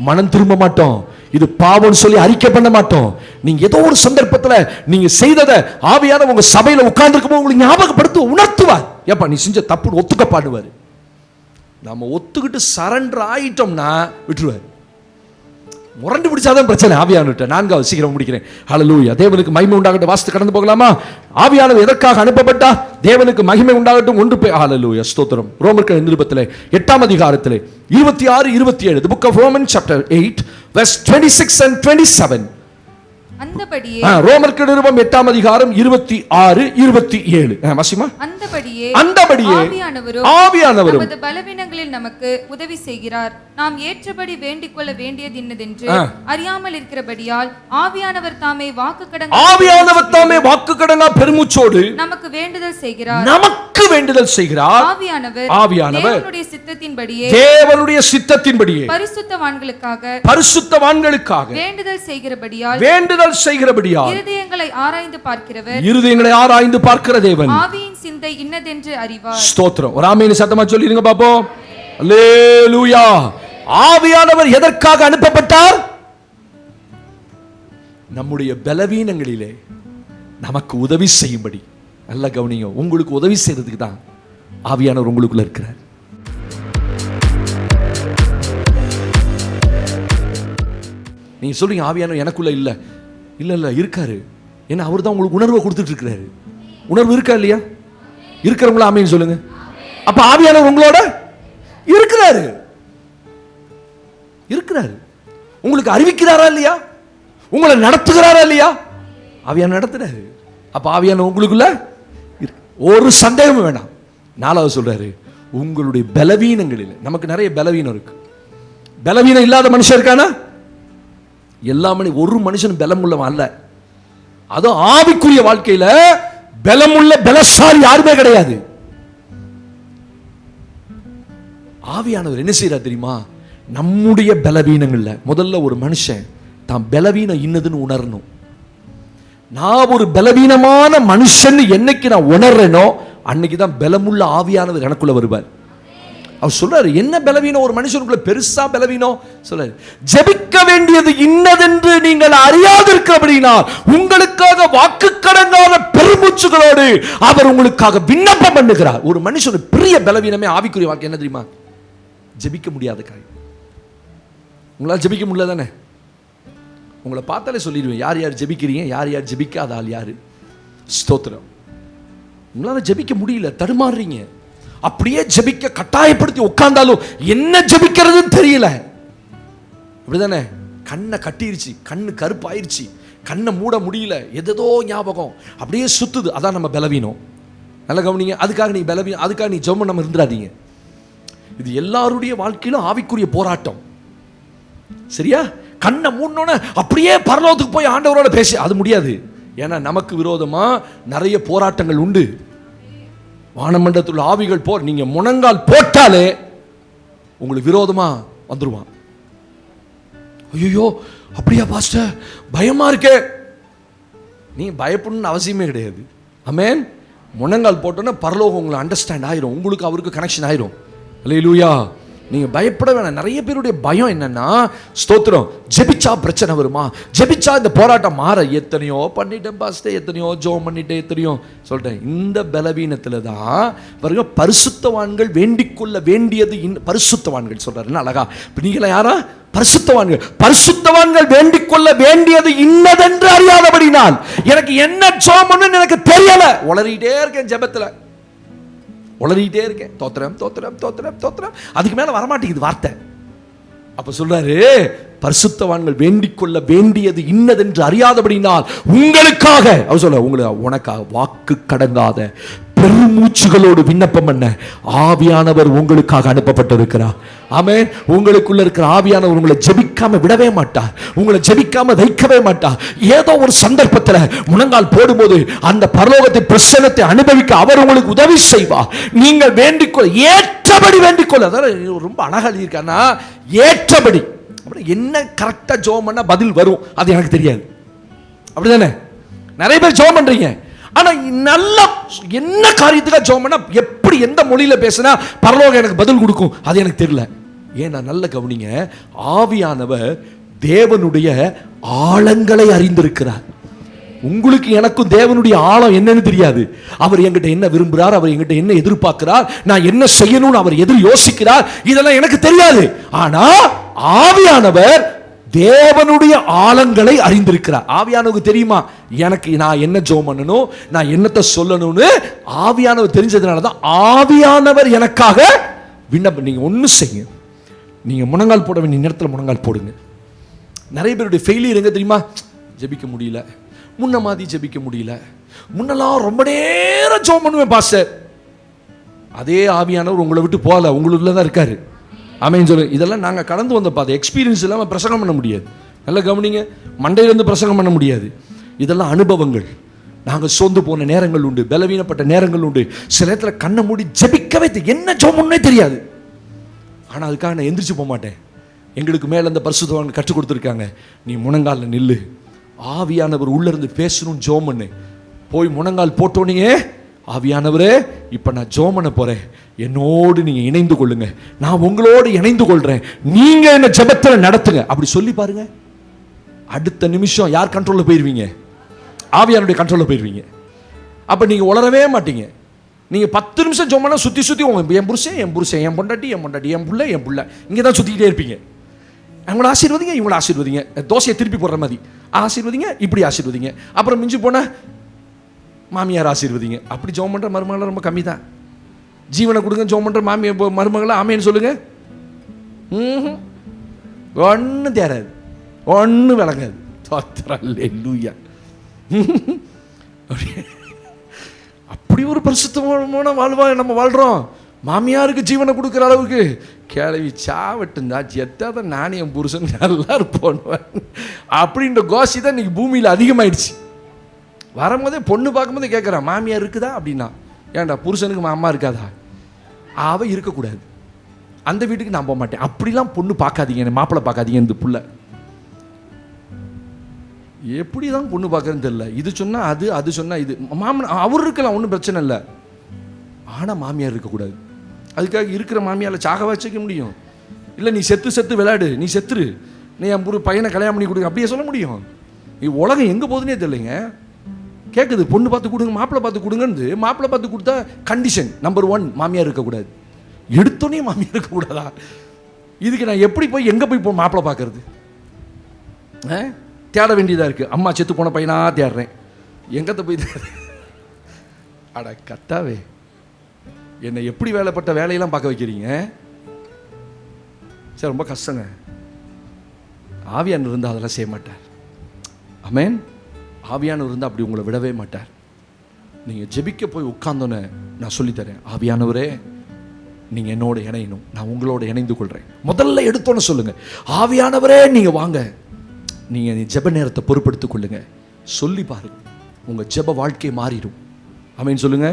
S1: மனம் திரும்ப மாட்டோம், இது பாவம் சொல்லி அறிக்கை பண்ண மாட்டோம். நீங்க ஏதோ ஒரு சந்தர்ப்பத்தில் நீங்க செய்ததை ஆவியானவர் உங்க சபையில உட்கார்ந்துருக்கும் போது உங்களுக்கு ஞாபகப்படுத்த உணர்த்துவார். ஏப்பா நீ செஞ்ச தப்பு ஒத்துக்க பாடுவார். நம்ம ஒத்துக்கிட்டு சரண்டர் ஆயிட்டோம்னா விட்டுருவார்.
S2: முரண்டு பிடிச்சாதான் பிரச்சனை. ஆவியானவர்கிட்ட 4வது சீக்கிரம் முடிக்கிறேன். ஹல்லேலூயா. தேவனுக்கு மகிமை உண்டாகட்டும். வாசித்து கடந்து போகலாமா? ஆவியானவர் எதற்காக அனுப்பப்பட்டா? தேவனுக்கு மகிமை உண்டாகட்டும். ஹல்லேலூயா, ஸ்தோத்திரம். ரோமர்கள் நிருபத்திலே 8ஆம் அதிகாரத்திலே 26 27, the book of Romans chapter 8 verse 26 and 27.
S3: அந்தபடியே
S2: ரோமர்கள் நிருபம் 8ஆம் அதிகாரம் 26 27. வாசிமா. அந்தபடியே ஆவியானவரும்
S3: நமது பலவீனங்களில் நமக்கு உதவி செய்கிறார். நாம் ஏற்றபடி வேண்டிக் கொள்ள வேண்டியது இன்னதென்று அறியாமல் இருக்கிறபடியால் ஆவியானவர் தாமே வாக்குக்கடங்கா பெருமூச்சோடு நமக்கு வேண்டுதல் செய்கிறார். ஆவியானவர் தேவனுடைய சித்தத்தின்படியே பரிசுத்தவான்களுக்காக வேண்டுதல் செய்கிறபடியால் இருதயங்களை ஆராய்ந்து பார்க்கிற தேவன் ஆவியின் சிந்தை இன்னதென்று அறிவார். ஸ்தோத்திரம். ஒரு ஆமென் சத்தமா சொல்லிருங்க பாப்போம். அல்லேலூயா. ஆவியானவர் எதற்காக அனுப்பப்பட்டார்? நம்முடைய பலவீனங்களிலே நமக்கு உதவி செய்யும்படி. நல்ல கவனிங்க. உங்களுக்கு உதவி செய்யறதுக்கு தான் ஆவியானவர் உங்களுக்குள்ள இருக்கிறார். நீங்க சொல்றீங்க ஆவியானவர் எனக்குள்ள இல்ல. இல்ல இருக்காரு. ஏன்னா அவர் தான் உங்களுக்கு உணர்வை கொடுத்துட்டு இருக்கிறாரு. உணர்வு இருக்கா இல்லையா? இருக்கிறவங்கள ஆமென் சொல்லுங்க. அப்ப ஆவியானவர் உங்களோட இருக்கிறாரு. உங்களுக்கு அறிவிக்கிறாரா இல்லையா? உங்களை நடத்துகிறாரா இல்லையா? ஆவியானவர் நடத்துறாரு. அப்ப ஆவியானவர் உங்களுக்குள்ள ஒரு சந்தேகமும் வேண்டாம். 4வது சொல்றாரு, உங்களுடைய பலவீனங்களில். நமக்கு நிறைய பலவீனம் இருக்கு. பலவீனம் இல்லாத மனுஷன் இருக்கானா? ஒரு மனுஷன் பலம் உள்ளவன் அல்ல. அதுவும் ஆவிக்குரிய வாழ்க்கையில பலமுள்ள பலசாலி யாருமே கிடையாது. ஆவியானவர் என்ன செய்யறார் தெரியுமா? நம்முடைய பலவீனங்கள்ல முதல்ல ஒரு மனுஷன் தான் பலவீனம் இன்னதுன்னு உணரணும். நான் ஒரு பலவீனமான மனுஷன் என்னைக்கு நான் உணர்றேனோ அன்னைக்கு தான் பலமுள்ள ஆவியானவர் எனக்குள்ள வருவார். அவர் சொல்றாரு, என்ன பலவீனம் ஒரு மனுஷனுக்குள்ள பெருசா பலவீனம் சொல்றாரு. ஜெபிக்க வேண்டியது இன்னதென்று நீங்கள் அறியாதிருக்கிறபடினால் உங்களுக்காக வாக்குக்கடங்காத பெருமூச்சுகளோடு அவர் உங்களுக்காக விண்ணப்பம் பண்ணுகிறார். ஒரு மனுஷனுடைய பெரிய பலவீனமே ஆவிக்குரிய வாழ்க்கை என்ன தெரியுமா? ஜெபிக்க முடியாத காரியம். உங்களால் ஜெபிக்க முடியல தானே? உங்களை பார்த்தாலே சொல்லிடுவேன் யார் யார் ஜெபிக்கிறீங்க, யார் யார் ஜெபிக்காத ஆள் யாரு. ஸ்தோத்திரம். உங்களால் ஜெபிக்க முடியல, தடுமாறுறீங்க. அப்படியே ஜெபிக்க கட்டாயப்படுத்தி உட்கார்ந்தாலும் என்ன ஜெபிக்கிறதுன்னு தெரியல. அப்படிதானே? கண்ணை கட்டிருச்சு, கண்ணு கருப்பாயிருச்சு, கண்ணை மூட முடியல, எதோ ஞாபகம் அப்படியே சுத்துது. அதான் நம்ம பலவீனம். நல்ல கவனிங்க. அதுக்காக நீ பலவீனம், அதுக்காக நீ ஜெபம் நம்ம இருந்துடாதீங்க. இது எல்லாருடைய வாழ்க்கையிலும் ஆவிக்குரிய போராட்டம். சரியா? கண்ணை மூடனோன்னு அப்படியே பரலோகத்துக்கு போய் ஆண்டவரோட பேசி அது முடியாது. ஏன்னா நமக்கு விரோதமா நிறைய போராட்டங்கள் உண்டு. வானமண்டலத்தில் ஆவிகள் போர். நீங்க முழங்கால் போட்டாலே உங்களுக்கு விரோதமா வந்துருவான். ஐயோ அப்படியா பாஸ்டர், பயமா இருக்கே. நீ பயப்படணும்னு அவசியமே கிடையாது. ஆமென். முழங்கால் போட்டோன்னா பரலோகம் உங்களை அண்டர்ஸ்டாண்ட் ஆயிரும், உங்களுக்கு அவருக்கு கனெக்ஷன் ஆயிரும். அல்லேலூயா. நீங்க பயப்பட வேணாம். நிறைய பேருடைய பயம் என்னன்னா, ஸ்தோத்திரம், ஜெபிச்சா பிரச்சனை வருமா, ஜெபிச்சா இந்த போராட்டம் மாற. எத்தனையோ பண்ணிட்டேன் பாஸ்டர், எத்தனையோ ஜெபம் பண்ணிட்டேன், எத்தனையோ சொல்லிட்டேன். இந்த பலவீனத்துல தான் பாருங்க, பரிசுத்தவான்கள் வேண்டிக் கொள்ள வேண்டியது. பரிசுத்தவான்கள் சொல்றாரு அழகா. நீங்கள யாரா? பரிசுத்தவான்கள். பரிசுத்தவான்கள் வேண்டிக் கொள்ள வேண்டியது இன்னதென்று அறியாதபடினால் எனக்கு என்ன ஜெபம்னு எனக்கு தெரியல. உளறிட்டே இருக்கேன் ஜெபத்துல, உளறிட்டே இருக்கேன். தோத்திரம் தோத்திரம் தோத்திரம் தோத்திரம். அதுக்கு மேல வரமாட்டேங்குது வார்த்தை. அப்ப சொல்றாரு, பரிசுத்தவான்கள் வேண்டிக் கொள்ள வேண்டியது இன்னதென்று அறியாதபடினால் உங்களுக்காக, அவர் சொல்ல, உனக்காக வாக்கு கடங்காத பெருமூச்சுகளோடு விண்ணப்பம் பண்ண ஆவியானவர் உங்களுக்காக அனுப்பப்பட்டிருக்கிறார். ஆமென். உங்களுக்குள்ள இருக்கிற ஆவியானவர் உங்களை ஜெபிக்காம விடவே மாட்டார், உங்களை ஜெபிக்காம வைக்கவே மாட்டார். ஏதோ ஒரு சந்தர்ப்பத்தில் முழங்கால் போடும்போது அந்த பரலோகத்தை பிரசன்னத்தை அனுபவிக்க அவர் உங்களுக்கு உதவி செய்வார். நீங்கள் வேண்டிக்கொள்ள, ஏற்றபடி வேண்டிக்கொள்ள. அதாவது ரொம்ப அழகா எழுதியிருக்காருன்னா, ஏற்றபடி. என்ன கரெக்டா ஜெபம் பண்ணா பதில் வரும் அது எனக்கு தெரியாது. அப்படிதானே? நிறைய பேர் ஜெபம் பண்றீங்க, ஆனா நல்ல என்ன காரியத்துக்காக ஜெபம் பண்ணா, எப்படி எந்த மொழியில பேசினா பரலோகம் எனக்கு பதில் கொடுக்கும் அது எனக்கு தெரியல. ஏன்னா நல்ல கவனிங்க, ஆவியானவர் தேவனுடைய ஆழங்களை அறிந்திருக்கிறார். உங்களுக்கு எனக்கும் தேவனுடைய ஆழம் என்னன்னு தெரியாது. அவர் என்கிட்ட என்ன விரும்புகிறார், அவர் என்கிட்ட என்ன எதிர்பார்க்கிறார், நான் என்ன செய்யணும்னு அவர் எதிர் யோசிக்கிறார், இதெல்லாம் எனக்கு தெரியாது. ஆனா ஆவியானவர்
S1: தேவனுடைய ஆழங்களை அறிந்திருக்கிறார். ஆவியானவருக்கு தெரியுமா எனக்கு நான் என்ன ஜெபம் பண்ணணும், நான் என்னத்தை சொல்லணும்னு ஆவியானவர் தெரிஞ்சதுனால தான் ஆவியானவர் எனக்காக விண்ணப்பம். நீங்க ஒண்ணு செய்யுங்க, நீங்க முழங்கால் போட வேண்டிய நேரத்தில் முழங்கால் போடுங்க. நிறைய பேருடைய ஃபெயிலியர் எங்க தெரியுமா? ஜெபிக்க முடியல, முன்ன மாதிரி ஜெபிக்க முடியல. முன்னெல்லாம் ரொம்ப நேரம் ஜெபம் பண்ணுவேன் பாஸ்டர். அதே ஆவியானவர் உங்களை விட்டு போகல, உங்களுக்குள்ள தான் இருக்காரு. ஆமென் சொல்லுங்க. இதெல்லாம் நாங்கள் கடந்து வந்த பாதை. எக்ஸ்பீரியன்ஸ் இல்லாமல் பிரசங்கம் பண்ண முடியாது. நல்லா கவனிங்க, மண்டையிலேருந்து பிரசங்கம் பண்ண முடியாது. இதெல்லாம் அனுபவங்கள். நாங்கள் சோர்ந்து போன நேரங்கள் உண்டு, பலவீனப்பட்ட நேரங்கள் உண்டு. சில நேரத்தில் கண்ணை மூடி ஜெபிக்கவே என்ன ஜெபம்னே தெரியாது. ஆனால் அதுக்காக நான் எந்திரிச்சு போக மாட்டேன். எங்களுக்கு மேலே அந்த பரிசுத்தவான்கள் கற்றுக் கொடுத்துருக்காங்க, நீ முழங்காலில் நில்லு, ஆவியானவர் உள்ள இருந்து பேசணும்னு ஜெபம் பண்ணு. போய் முழங்கால் போட்டோன்னே, ஆவியானவரே இப்போ நான் ஜெபம் பண்ண போறேன், என்னோடு நீங்க இணைந்து கொள்ளுங்க, நான் உங்களோடு இணைந்து கொள்றேன், நீங்க என்ன ஜெபத்தில் நடத்துங்க. அப்படி சொல்லி பாருங்க, அடுத்த நிமிஷம் யார் கண்ட்ரோல்ல போயிருவீங்க? ஆவியானுடைய கண்ட்ரோல்ல போயிருவீங்க. அப்ப நீங்க உளரவே மாட்டீங்க. நீங்க 10 நிமிஷம் ஜெபம் பண்ணா சுத்தி சுத்தி என் புருஷன், என் புருஷன், என் பொண்டாட்டி, என் பொண்டாட்டி, என் புள்ள, என் புள்ள, இங்கே தான் சுத்திக்கிட்டே இருப்பீங்க. அவங்கள ஆசீர்வதிங்க, இவங்கள ஆசீர்வதிங்க, தோசையை திருப்பி போடுற மாதிரி ஆசீர்வதிங்க, இப்படி ஆசீர்வதிங்க. அப்புறம் மிஞ்சி போனா மாமியார் ஆசீர்வதிங்க. அப்படி ஜெபம் பண்ற மருமகள் ரொம்ப கம்மி தான். ஜீவனை கொடுங்க ஜெபம் பண்ற மாமியார் மருமகளை ஆமேன்னு சொல்லுங்க. ஒன்றும் தேராது, ஒன்றும் விளங்காது. அப்படி ஒரு பரிசுத்தமான வாழ்வா நம்ம வாழ்றோம். மாமியாருக்கு ஜீவனை கொடுக்குற அளவுக்கு கேள்வி சாவட்டுந்தா எத்தாத நானே என் புருஷன் நல்லா இருப்போம் அப்படின்ற கோஷி தான் இன்னைக்கு பூமியில் அதிகமாயிடுச்சு. வரும்போதே பொண்ணு பார்க்கும்போதே கேட்குறான், மாமியார் இருக்குதா அப்படின்னா. ஏன்டா புருஷனுக்கு அம்மா இருக்காதா? அவ இருக்கக்கூடாது, அந்த வீட்டுக்கு நான் போக மாட்டேன். அப்படிலாம் பொண்ணு பார்க்காதீங்க, மாப்பிள்ளை பார்க்காதீங்க. இந்த புள்ள எப்படி தான் பொண்ணு பார்க்கறதுன்னு தெரியல. இது சொன்னா அது, அது சொன்னா இது. மாமன் அவர் இருக்கலாம், ஒன்றும் பிரச்சனை இல்லை. ஆனால் மாமியார் இருக்கக்கூடாது. அதுக்காக இருக்கிற மாமியாரில் சாக வச்சுக்க முடியும்? இல்லை நீ செத்து செத்து விளையாடு, நீ செத்துரு, நீ என் பையனை கல்யாணம் பண்ணி கொடுங்க, அப்படியே சொல்ல முடியும்? உலகம் எங்கே போகுதுன்னே தெரியலைங்க. கேட்குது பொண்ணு பார்த்து கொடுங்க, மாப்பிள்ளை பார்த்து கொடுங்கன்னு. மாப்பிள்ளை பார்த்து கொடுத்தா கண்டிஷன் நம்பர் 1 மாமியார் இருக்கக்கூடாது. எடுத்தோன்னே மாமியார் இருக்கக்கூடாதா? இதுக்கு நான் எப்படி போய் எங்கே போய் மாப்பிள்ளை பார்க்கறது? தேட வேண்டியதாக இருக்குது. அம்மா செத்து போன பையனா தேடுறேன், எங்கத்த போய் தேடுறேன்? அட கத்தாவே, என்னை எப்படி வேலைப்பட்ட வேலையெல்லாம் பார்க்க வைக்கிறீங்க? சரி, ரொம்ப கஷ்டங்க. ஆவியானவர் இருந்தால் அதெல்லாம் செய்ய மாட்டார். ஆமென். ஆவியானவர் இருந்தால் அப்படி உங்களை விடவே மாட்டார். நீங்கள் ஜெபிக்க போய் உட்கார்ந்தோன்னே நான் சொல்லித்தரேன், ஆவியானவரே நீங்கள் என்னோட இணையணும், நான் உங்களோட இணைந்து கொள்கிறேன். முதல்ல எடுத்தோன்னு சொல்லுங்கள், ஆவியானவரே நீங்கள் வாங்க, நீங்கள் ஜெப நேரத்தை பொறுப்படுத்திக் கொள்ளுங்க. சொல்லி பாருங்க, உங்கள் ஜெப வாழ்க்கை மாறிடும். ஆமென் சொல்லுங்க.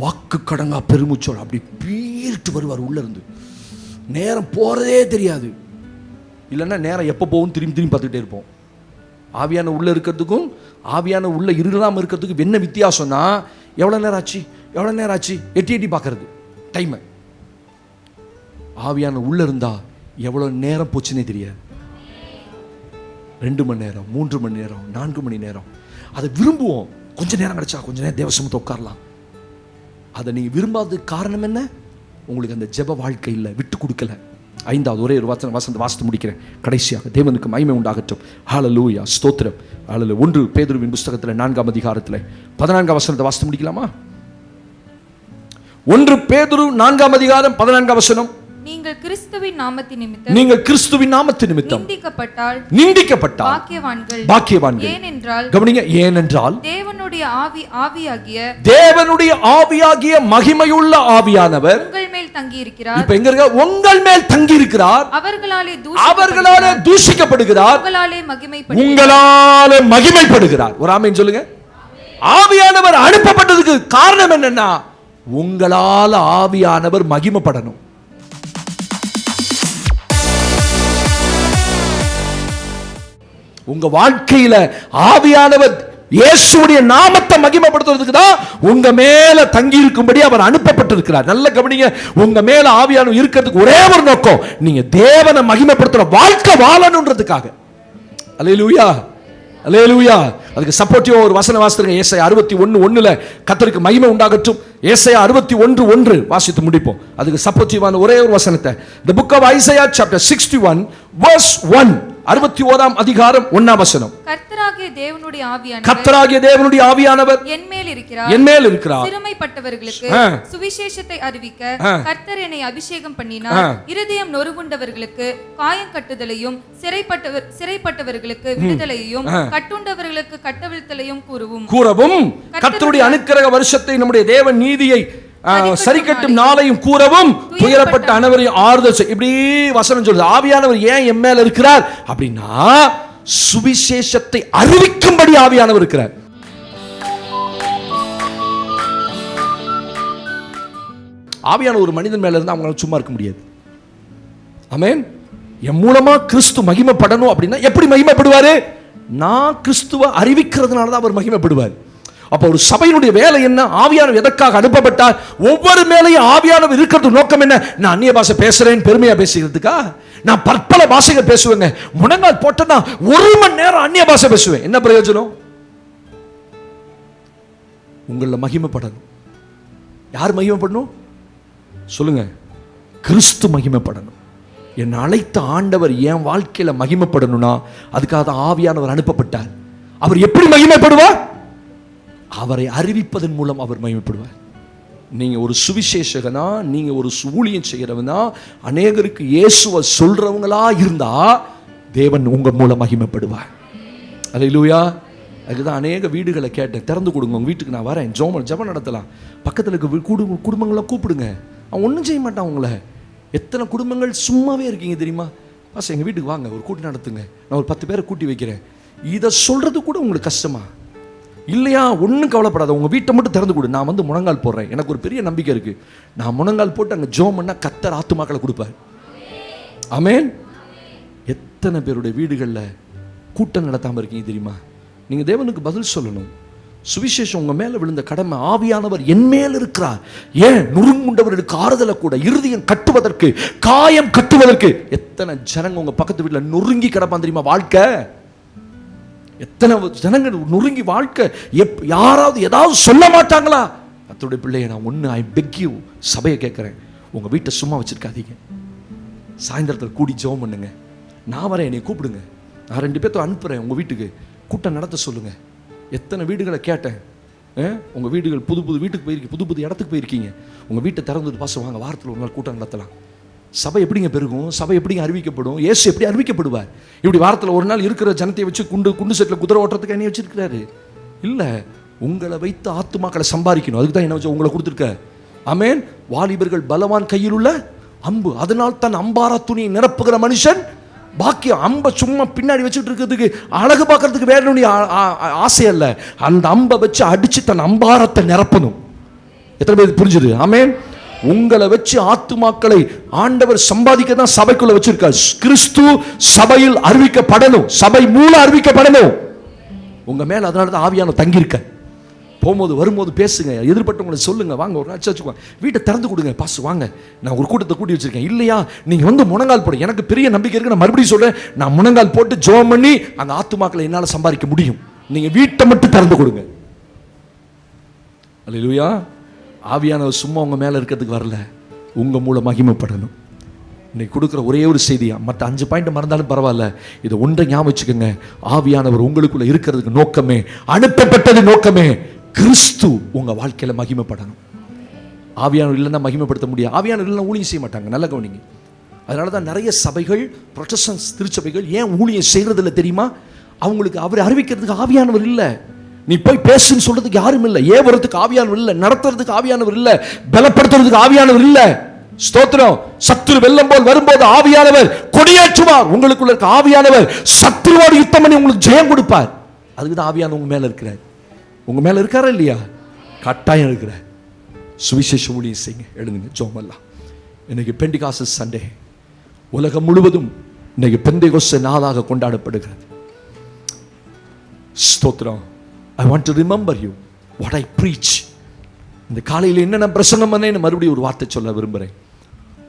S1: வாக்கு கடங்கா பெருமுச்சோடு அப்படி பீரிட்டு வருவார் உள்ள இருந்து. நேரம் போகிறதே தெரியாது. இல்லைன்னா நேரம் எப்போ போகும் திரும்பி திரும்பி பார்த்துக்கிட்டே இருப்போம். ஆவியான உள்ள இருக்கிறதுக்கும் ஆவியான உள்ள இருளாமல் இருக்கிறதுக்கும் என்ன வித்தியாசம்னா, எவ்வளோ நேரம் ஆச்சு, எவ்வளோ நேரம் ஆச்சு, எட்டி எட்டி பார்க்கறது டைமை. ஆவியான உள்ள இருந்தா எவ்வளோ நேரம் போச்சுன்னே தெரியாது. 2 மணி நேரம், 3 மணி நேரம், 4 மணி நேரம். அதை விரும்புவோம். கொஞ்ச நேரம் கிடைச்சா கொஞ்ச நேரம் தேவசமத்தை உட்காரலாம். அதை நீங்கள் விரும்பாததுக்கு காரணம் என்ன? உங்களுக்கு அந்த ஜெப வாழ்க்கை இல்லை, விட்டு கொடுக்கல. 5வது ஒரே ஒரு வசனத்தை வாசித்து முடிக்கிறேன் கடைசியாக. தேவனுக்கு மகிமை உண்டாகட்டும். ஹல்லேலூயா, ஸ்தோத்திரம். ஹல்லேலூயா. 1 பேதுருவின் புத்தகத்தில் 4ஆம் அதிகாரத்தில் 14ஆம் வசனத்தை வாசித்து முடிக்கலாமா? 1 பேதுரு 4ஆம் அதிகாரம் 14ஆம் வசனம்.
S3: நீங்கள் கிறிஸ்துவின் நாமத்தின் நிமித்தம்,
S1: நீங்கள் கிறிஸ்துவின் நாமத்தின் நிமித்தம் நிந்திக்கப்பட்டால் பாக்கியவான்கள். ஏனென்றால், கவனிங்க, ஏனென்றால் தேவனுடைய ஆவியாகிய மகிமையுள்ள ஆவியானவர் உங்கள் மேல் தங்கி இருக்கிறார். இப்ப எங்க இருக்க? உங்கள் மேல் தங்கி இருக்கிறார். அவர்களாலே தூஷிக்கப்படுகிறார், உங்களாலே மகிமைப்படுகிறார். ஒரு ஆமென் சொல்லுங்க. ஆவியானவர் அனுப்பப்பட்டதுக்கு காரணம் என்னன்னா, உங்களால் ஆவியானவர் மகிமைப்படணும். உங்க வாழ்க்கையில ஆவியானவர் இயேசுவுடைய நாமத்தை மகிமைப்படுத்துறதுக்கு தான் உங்க மேல தங்கி இருக்கும்படி அவர் அனுப்பப்பட்டிருக்கிறார். நல்ல கவனிங்க. உங்க மேல ஆவியானவர் இருக்கிறதுக்கு ஒரே ஒரு நோக்கம், நீங்க தேவனை மகிமைப்படுத்துற வாழ்க்கை வாழணும்ன்றதுக்காக. அல்லேலூயா, அல்லேலூயா. அதுக்கு சப்போர்ட்டிவா ஒரு வசனம் வாசித்துங்க. ஏசாயா 61:1 கர்த்தருக்கு மகிமை உண்டாகட்டும். ஏசாயா 61:1 வாசித்து முடிப்போம். அதுக்கு சப்போர்ட்டிவான ஒரே ஒரு வசனத்தை, The book of Isaiah chapter 61 verse 1
S2: 61 அதிகாரம் 1 வசனம்.
S3: கர்த்தராகிய தேவனுடைய ஆவியானவர்,
S2: கர்த்தராகிய தேவனுடைய ஆவியானவர்
S3: என்மேல் இருக்கிறார்.
S2: என்மேல் இருக்கிறார்.
S3: சிறுமைப்பட்டவர்களுக்கு சுவிசேஷத்தை அறிவிக்க கர்த்தர் என்னை அபிஷேகம் பண்ணினார். இருதயம் நொறுங்குண்டவர்களுக்கு காயம் கட்டுதலையும், சிறைப்பட்டவர்களுக்கு விடுதலையும், கட்டுண்டவர்களுக்கு கட்டவிழ்த்தலையும் கூறவும்,
S2: கர்த்தருடைய அனுக்கிரக வருஷத்தை, நம்முடைய தேவ நீதியை சரிக்கட்டும் நாளையும் கூறவும், துயரப்பட்ட அனைவரையும் ஆறுதல் செய். இப்படி வசனம் சொல்லுது. ஆவியானவர் ஏன் என் மேல இருக்கிறார் அப்படின்னா, சுவிசேஷத்தை அறிவிக்கும்படி ஆவியானவர் இருக்கிறார். ஆவியான ஒரு மனிதன் மேல இருந்தா அவங்களால சும்மா இருக்க முடியாது. ஆமென். என் மூலமா கிறிஸ்து மகிமைப்படணும் அப்படின்னா எப்படி மகிமைப்படுவாரு? நான் கிறிஸ்துவை அறிவிக்கிறதுனால தான் அவர் மகிமைப்படுவார். அப்ப ஒரு சபையினுடைய வேலை என்ன? ஆவியானவர் எதற்காக அனுப்பப்பட்டார்? ஒவ்வொரு மேலையும் ஆவியானவர் இருக்கிறது நோக்கம் என்ன? நான் அந்நிய பாஷை பேசுறேன் பெருமையா பேசுகிறதுக்கா? நான் பற்பல பாஷைகள் பேசுவேங்க. முழங்கால் போட்டா 1 மணி நேரம் அந்நிய பாஷை பேசுவேன். என்ன பிரயோஜனம்? உங்கள மகிமைப்படணும். யார் மகிமைப்படணும் சொல்லுங்க? கிறிஸ்து மகிமைப்படணும். என் அழைத்த ஆண்டவர் என் வாழ்க்கையில மகிமைப்படணும்னா அதுக்காக தான் ஆவியானவர் அனுப்பப்பட்டார். அவர் எப்படி மகிமைப்படுவார்? அவரை அறிவிப்பதன் மூலம் அவர் மகிமைப்படுவார். நீங்க ஒரு சுவிசேஷகனா, நீங்க ஒரு ஊழியம் செய்கிறவனா, அநேகருக்கு இயேசுவை சொல்றவங்களா இருந்தா தேவன் உங்க மூலம் மகிமைப்படுவார். அல்லேலூயா. அதுதான் அநேக வீடுகளை கேட்டேன், திறந்து கொடுங்க, உங்க வீட்டுக்கு நான் வரேன், ஜெபம் நடத்தலாம். பக்கத்தில் இருக்க குடும்பங்களை கூப்பிடுங்க. அவன் ஒன்றும் செய்ய மாட்டான் உங்களை. எத்தனை குடும்பங்கள் சும்மாவே இருக்கீங்க தெரியுமா? பாஸ் எங்கள் வீட்டுக்கு வாங்க, ஒரு கூட்டம் நடத்துங்க, நான் ஒரு 10 பேரை கூட்டி வைக்கிறேன். இதை சொல்றது கூட உங்களுக்கு கஷ்டமா இல்லையா? ஒன்றும் கவலைப்படாத, உங்கள் வீட்டை மட்டும் திறந்து கொடு, நான் வந்து முழங்கால் போடுறேன். எனக்கு ஒரு பெரிய நம்பிக்கை இருக்குது, நான் முழங்கால் போட்டு அங்கே ஜெபம் பண்ணால் கர்த்தர் ஆத்துமாக்களை கொடுப்பார். ஆமென். எத்தனை பேருடைய வீடுகளில் கூட்டம் நடத்தாமல் இருக்கீங்க தெரியுமா? நீங்கள் தேவனுக்கு பதில் சொல்லணும். சுவிசேஷம் உங்கள் மேலே விழுந்த கடமை. ஆவியானவர் என் மேல் இருக்கிறார். ஏன்? நுறுங்குண்டவர்களுக்கு ஆறுதலை கூட, இருதயம் கட்டுவதற்கு, காயம் கட்டுவதற்கு. எத்தனை ஜனங்க உங்கள் பக்கத்து வீட்டில் நொறுங்கி கிடப்பான் தெரியுமா? வாழ்க்கை எத்தனை ஜனங்கள் நொறுங்கி வாழ்க்கை. யாராவது ஏதாவது சொல்ல மாட்டாங்களா? கர்த்தருடைய பிள்ளையை நான் ஒன்று, ஐ பெக் யூ, சபையை கேட்குறேன், உங்கள் வீட்டை சும்மா வச்சிருக்காதீங்க. சாயந்தரத்தில் கூடி ஜெபம் பண்ணுங்க. நான் வரேன், என்னை கூப்பிடுங்க, நான் 2 பேர்த்த அனுப்புகிறேன் உங்கள் வீட்டுக்கு, கூட்டம் நடத்த சொல்லுங்கள். எத்தனை வீடுகளை கேட்டேன். உங்கள் வீடுகள் புது வீட்டுக்கு போயிருக்கீங்க, புது இடத்துக்கு போயிருக்கீங்க. உங்கள் வீட்டை திறந்து பாச வாங்க, வாரத்தில் ஒரு நாள் கூட்டம் நடத்தலாம். சபை எப்படிங்க பெருகும்? சபை எப்படிங்க அறிவிக்கப்படும்? இயேசு எப்படி அறிவிக்கப்படுவார்? இப்படி வாரத்தில் ஒரு நாள் இருக்கிற ஜனத்தை வச்சு குண்டு செட்டில் குதிரை ஓட்டுறதுக்கு என்ன வச்சிருக்கிறாரு? இல்லை, உங்களை வைத்து ஆத்துமாக்களை சம்பாதிக்கணும். அதுக்கு தான் என்ன வச்சு உங்களை கொடுத்துருக்க. ஆமென். வாலிபர்கள் பலவான் கையில் உள்ள அம்பு, அதனால் தன் அம்பாரா துணியை நிரப்புகிற மனுஷன் பாக்கியம். அம்பை சும்மா பின்னாடி வச்சுட்டு இருக்கிறதுக்கு, அழகு பார்க்கறதுக்கு வேற ஆசை அல்ல, அந்த அம்பை வச்சு அடிச்சு தன் அம்பாரத்தை நிரப்பணும். எத்தனை பேருக்கு புரிஞ்சுது? ஆமென். உங்களை வச்சு ஆத்துமாக்களை ஆண்டவர் சம்பாதிக்க தான் சபைக்குள்ள வச்சிருக்கார். கிறிஸ்து சபையில் அறிவிக்கப்படணும், சபை மூலம் அறிவிக்கப்படணும் உங்க மேல. அதனால தான் ஆவியானவர் தங்கியிருக்க. போகும்போது வரும்போது பேசுங்க, எதிர்பட்டவங்களை சொல்லுங்க, வாங்க ஒரு நாள் வச்சுக்கோங்க, வீட்டை திறந்து கொடுங்க, பாஸ் வாங்க, நான் ஒரு கூட்டத்தை கூட்டி வச்சிருக்கேன். இல்லையா, நீங்க வந்து முழங்கால் போடு. எனக்கு பெரிய நம்பிக்கை இருக்கு, நான் மறுபடியும் சொல்றேன், நான் முழங்கால் போட்டு ஜெபம் பண்ணி அந்த ஆத்துமாக்களை என்னால் சம்பாதிக்க முடியும். நீங்க வீட்டை மட்டும் திறந்து கொடுங்க. அல்லேலூயா. ஆவியானவர் சும்மா உங்க மேல இருக்கிறதுக்கு வரல, உங்க மூலம் மகிமைப்படணும். இன்னைக்கு கொடுக்குற ஒரே ஒரு செய்தியா, மற்ற 5 பாயிண்ட் மறந்தாலும் பரவாயில்ல, இதை ஒன்றை ஞாபகம் வச்சுக்கோங்க. ஆவியானவர் உங்களுக்குள்ள இருக்கிறதுக்கு நோக்கமே, அனுப்பப்பட்டது நோக்கமே, கிறிஸ்து உங்க வாழ்க்கையில மகிமைப்படணும். ஆவியானவர் இல்லைன்னா மகிமைப்படுத்த முடியாது. ஆவியானவர் இல்லைன்னா ஊழியம் செய்ய மாட்டாங்க. நல்ல கவனிங்க. அதனால தான் நிறைய சபைகள், புரொட்டஸ்டன்ட் திருச்சபைகள் ஏன் ஊழியம் செய்யறதில்ல தெரியுமா? அவங்களுக்கு அவர் அறிவிக்கிறதுக்கு ஆவியானவர் இல்லை. நீ போய் பேசுன்னு சொல்றதுக்கு யாரும் இல்லை, ஏவறதுக்கு ஆவியானவர் இல்லை, நடத்துறதுக்கு ஆவியானவர் இல்லை, பலப்படுத்துறதுக்கு ஆவியானவர் இல்லை. ஸ்தோத்திரம். சத்துரு வெள்ளம் போல் வரும்போது ஆவியானவர் கொடியேற்றுவார். உங்களுக்குள்ள இருக்க ஆவியானவர் சத்துருவோடு யுத்தம் பண்ணி உங்களுக்கு ஜெயம் கொடுப்பார். அதுக்கு தான் ஆவியானவர் உங்க மேல இருக்கிறார். உங்க மேல இருக்காரா இல்லையா? கட்டாயம் இருக்கிறார். சுவிசேஷ ஊழியம் செய்யுங்க. எழுதுங்க, ஜெபம் பண்ணலாம். இன்னைக்கு பெண்டிகாஸ்ட் சண்டே, உலகம் முழுவதும் இன்னைக்கு பெந்தேகோஸ்தே நாளாக கொண்டாடப்படுகிறது. ஸ்தோத்திரம். I want to remember you what I preach. இந்த காலையில் என்ன பிரசங்கம் பண்ணேன்னு மறுபடியும் ஒரு வார்த்தை சொல்ல விரும்புகிறேன்.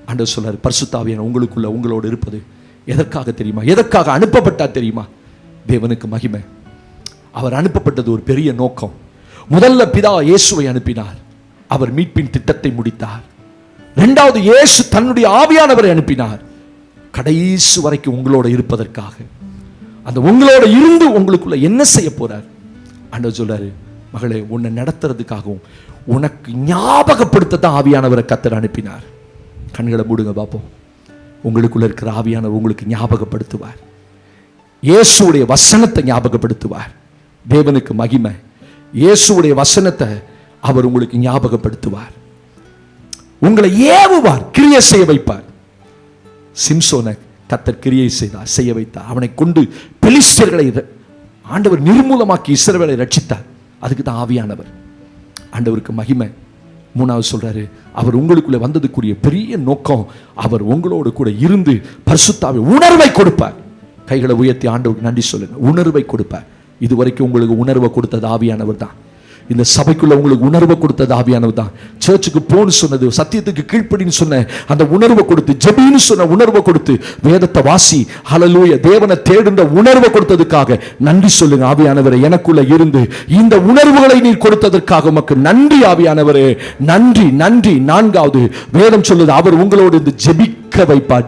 S2: ஆண்டவர் சொல்றாரு, பரிசுத்த ஆவியானவர் உங்களுக்குள்ள உங்களோடு இருப்பது எதற்காக தெரியுமா? எதற்காக அனுப்பப்பட்டா தெரியுமா? தேவனுக்கு மகிமை. அவர் அனுப்பப்பட்டது ஒரு பெரிய நோக்கம். முதல்ல பிதா இயேசுவை அனுப்பினார், அவர் மீட்பின் திட்டத்தை முடித்தார். 2வது இயேசு தன்னுடைய ஆவியானவரை அனுப்பினார், கடைசி வரைக்கும் உங்களோட இருப்பதற்காக.
S1: அந்த உங்களோட இருந்து உங்களுக்குள்ள என்ன செய்ய போறார்? ஆண்டவர் சொல்றாரு, மகளே, உன்னை நடத்துறதுக்காகவும் உனக்கு ஞாபகப்படுத்த தான் ஆவியானவரை கர்த்தர் அனுப்பினார். கண்களை மூடுங்க பார்ப்போம். உங்களுக்குள்ள இருக்கிற ஆவியானவர் உங்களுக்கு ஞாபகப்படுத்துவார். இயேசுடைய வசனத்தை ஞாபகப்படுத்துவார். தேவனுக்கு மகிமை. இயேசுடைய வசனத்தை அவர் உங்களுக்கு ஞாபகப்படுத்துவார். உங்களை ஏவுவார், கிரியை செய்ய வைப்பார். சிம்சோனை கர்த்தர் கிரியை செய்ய வைத்தார். அவனை கொண்டு பெலிஸ்தர்களை ஆண்டவர் நிர்மூலமாக்கி இஸ்ரவேலை ரட்சித்தார். அதுக்கு தான் ஆவியானவர். ஆண்டவருக்கு மகிமை. மூணாவது சொல்றாரு, அவர் உங்களுக்குள்ள வந்ததுக்குரிய பெரிய நோக்கம், அவர் உங்களோடு கூட இருந்து பரிசுத்தாவி உணர்வை கொடுப்பார். கைகளை உயர்த்தி ஆண்டவருக்கு நன்றி சொல்லுங்க. உணர்வை கொடுப்பார். இதுவரைக்கும் உங்களுக்கு உணர்வை கொடுத்தது ஆவியானவர் தான். இந்த சபைக்குள்ள உங்களுக்கு உணர்வை கொடுத்தது ஆவியானவர் தான். சர்ச்சுக்கு போன்னு சொன்னது, சத்தியத்துக்கு கீழ்ப்படின்னு சொன்ன அந்த உணர்வை கொடுத்து, ஜெபின்னு சொன்ன உணர்வை கொடுத்து, வேதத்தை வாசி, ஹல்லேலூயா, தேவனை தேடுன்ற உணர்வை கொடுத்ததுக்காக நன்றி சொல்லுங்க. ஆவியானவரே, எனக்குள்ள இருந்து இந்த உணர்வுகளை நீர் கொடுத்ததற்காக உமக்கு நன்றி ஆவியானவரே, நன்றி நன்றி. நான்காவது வேதம் சொல்லுது, அவர் உங்களோடு இருந்து ஜெபிக்க வைப்பார்.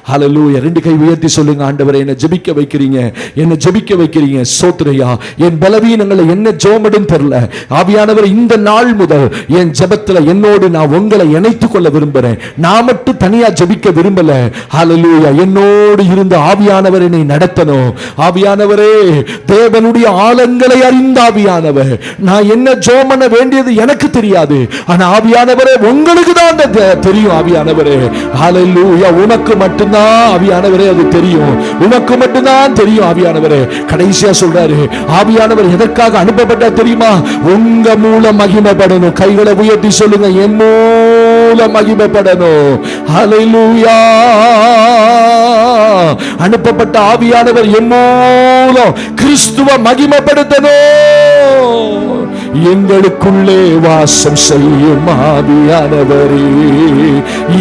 S1: ஹல்லேலூயா. ரெண்டு கை உயர்த்தி சொல்லுங்க, ஆண்டவரே, என்ன ஜெபிக்க வைக்கிறீங்க, என்ன ஜெபிக்க வைக்கிறீங்க. சோத்ரையா, என் பலவீனங்களை என்ன ஜெபம் தெரியல. ஆவியானவர், இந்த நாள் முதல் என் ஜெபத்துல என்னோடு நான் உங்களை இணைத்துக் கொள்ள விரும்புறேன். நான் மட்டும் தனியா ஜெபிக்க விரும்பல. ஹல்லேலூயா. என்னோடு இருந்த ஆவியானவர் என்னை நடத்தணும். ஆவியானவரே, தேவனுடைய ஆழங்களை அறிந்த ஆவியானவர், நான் என்ன ஜெபம் பண்ண வேண்டியது எனக்கு தெரியாது. ஆனா ஆவியானவரே, உங்களுக்கு தான் தெரியும். ஆவியானவரே, ஹல்லேலூயா, உனக்கு மட்டும்தான் ஆவியானவரே அது தெரியும். உனக்கு மட்டும்தான் தெரியும் ஆவியானவரே. கடைசியா சொல்றாரு, ஆவியானவர் எதற்காக அனுப்பப்பட்ட தெரியுமா? உங்க மூலம் மகிமைப்படணும். கைகளை உயர்த்தி சொல்லுங்க, என் மூலம் மகிமைப்படணும். ஹல்லேலூயா. அனுப்பப்பட்ட ஆவியானவர் என் மூலம் கிறிஸ்துவ மகிமைப்படுத்தணும். எங்களுக்குள்ளே வாசம் செய்யும் ஆவியானவரே,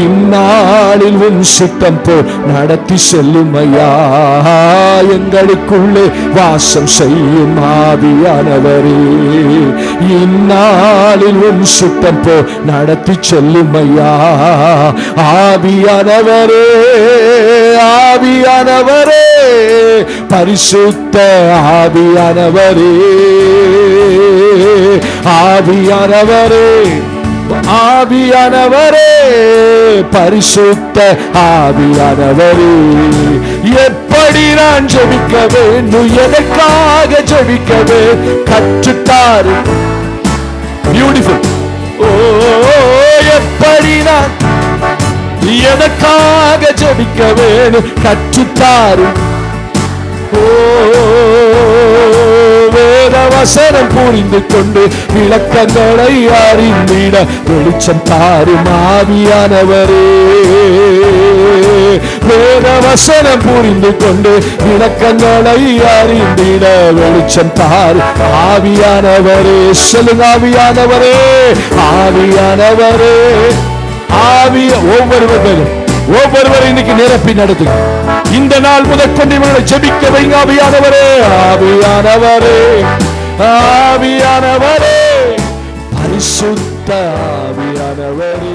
S1: இந்நாளில் உன் சித்தம் போல் நடத்தி செல்லும் ஐயா. எங்களுக்குள்ளே வாசம் செய்யும் ஆவியானவரே, இந்நாளில் உன் சித்தம் போல் நடத்தி செல்லும் ஐயா. ஆவியானவரே, ஆவியானவரே, பரிசுத்த ஆவியானவரே, ஆவியானவரே, ஆவியானவரே, பரிசுத்த ஆவியானவரே, எப்படி நான் ஜெபிக்க வேண்டும், எதற்காக ஜெபிக்க வேண்டும் கற்றுத்தாரு. பியூட்டிஃபுல். ஓ, எப்படி நான் எதற்காக ஜெபிக்க வேண்டும் கற்றுத்தாரு. ஓ, வேத வசனம் புரிந்து கொண்டு விளக்கங்களை அறிந்திட வெளிச்சம் தாரும் ஆவியானவரே. வேத வசனம் புரிந்து கொண்டு விளக்கங்களை அறிந்திட வெளிச்சம் தாரும் ஆவியானவரே. சொல்லுங்க, ஆவியானவரே, ஆவியானவரே, ஆவிய ஒவ்வொருவரும் இன்னைக்கு நிரப்பி நடத்துங்க. இந்த நாள் முதற்கொண்டு இவர்களை ஜெபிக்க வைங்க. ஆவியானவரே, ஆவியானவரே, ஆவியானவரே, பரிசுத்த ஆவியானவரே.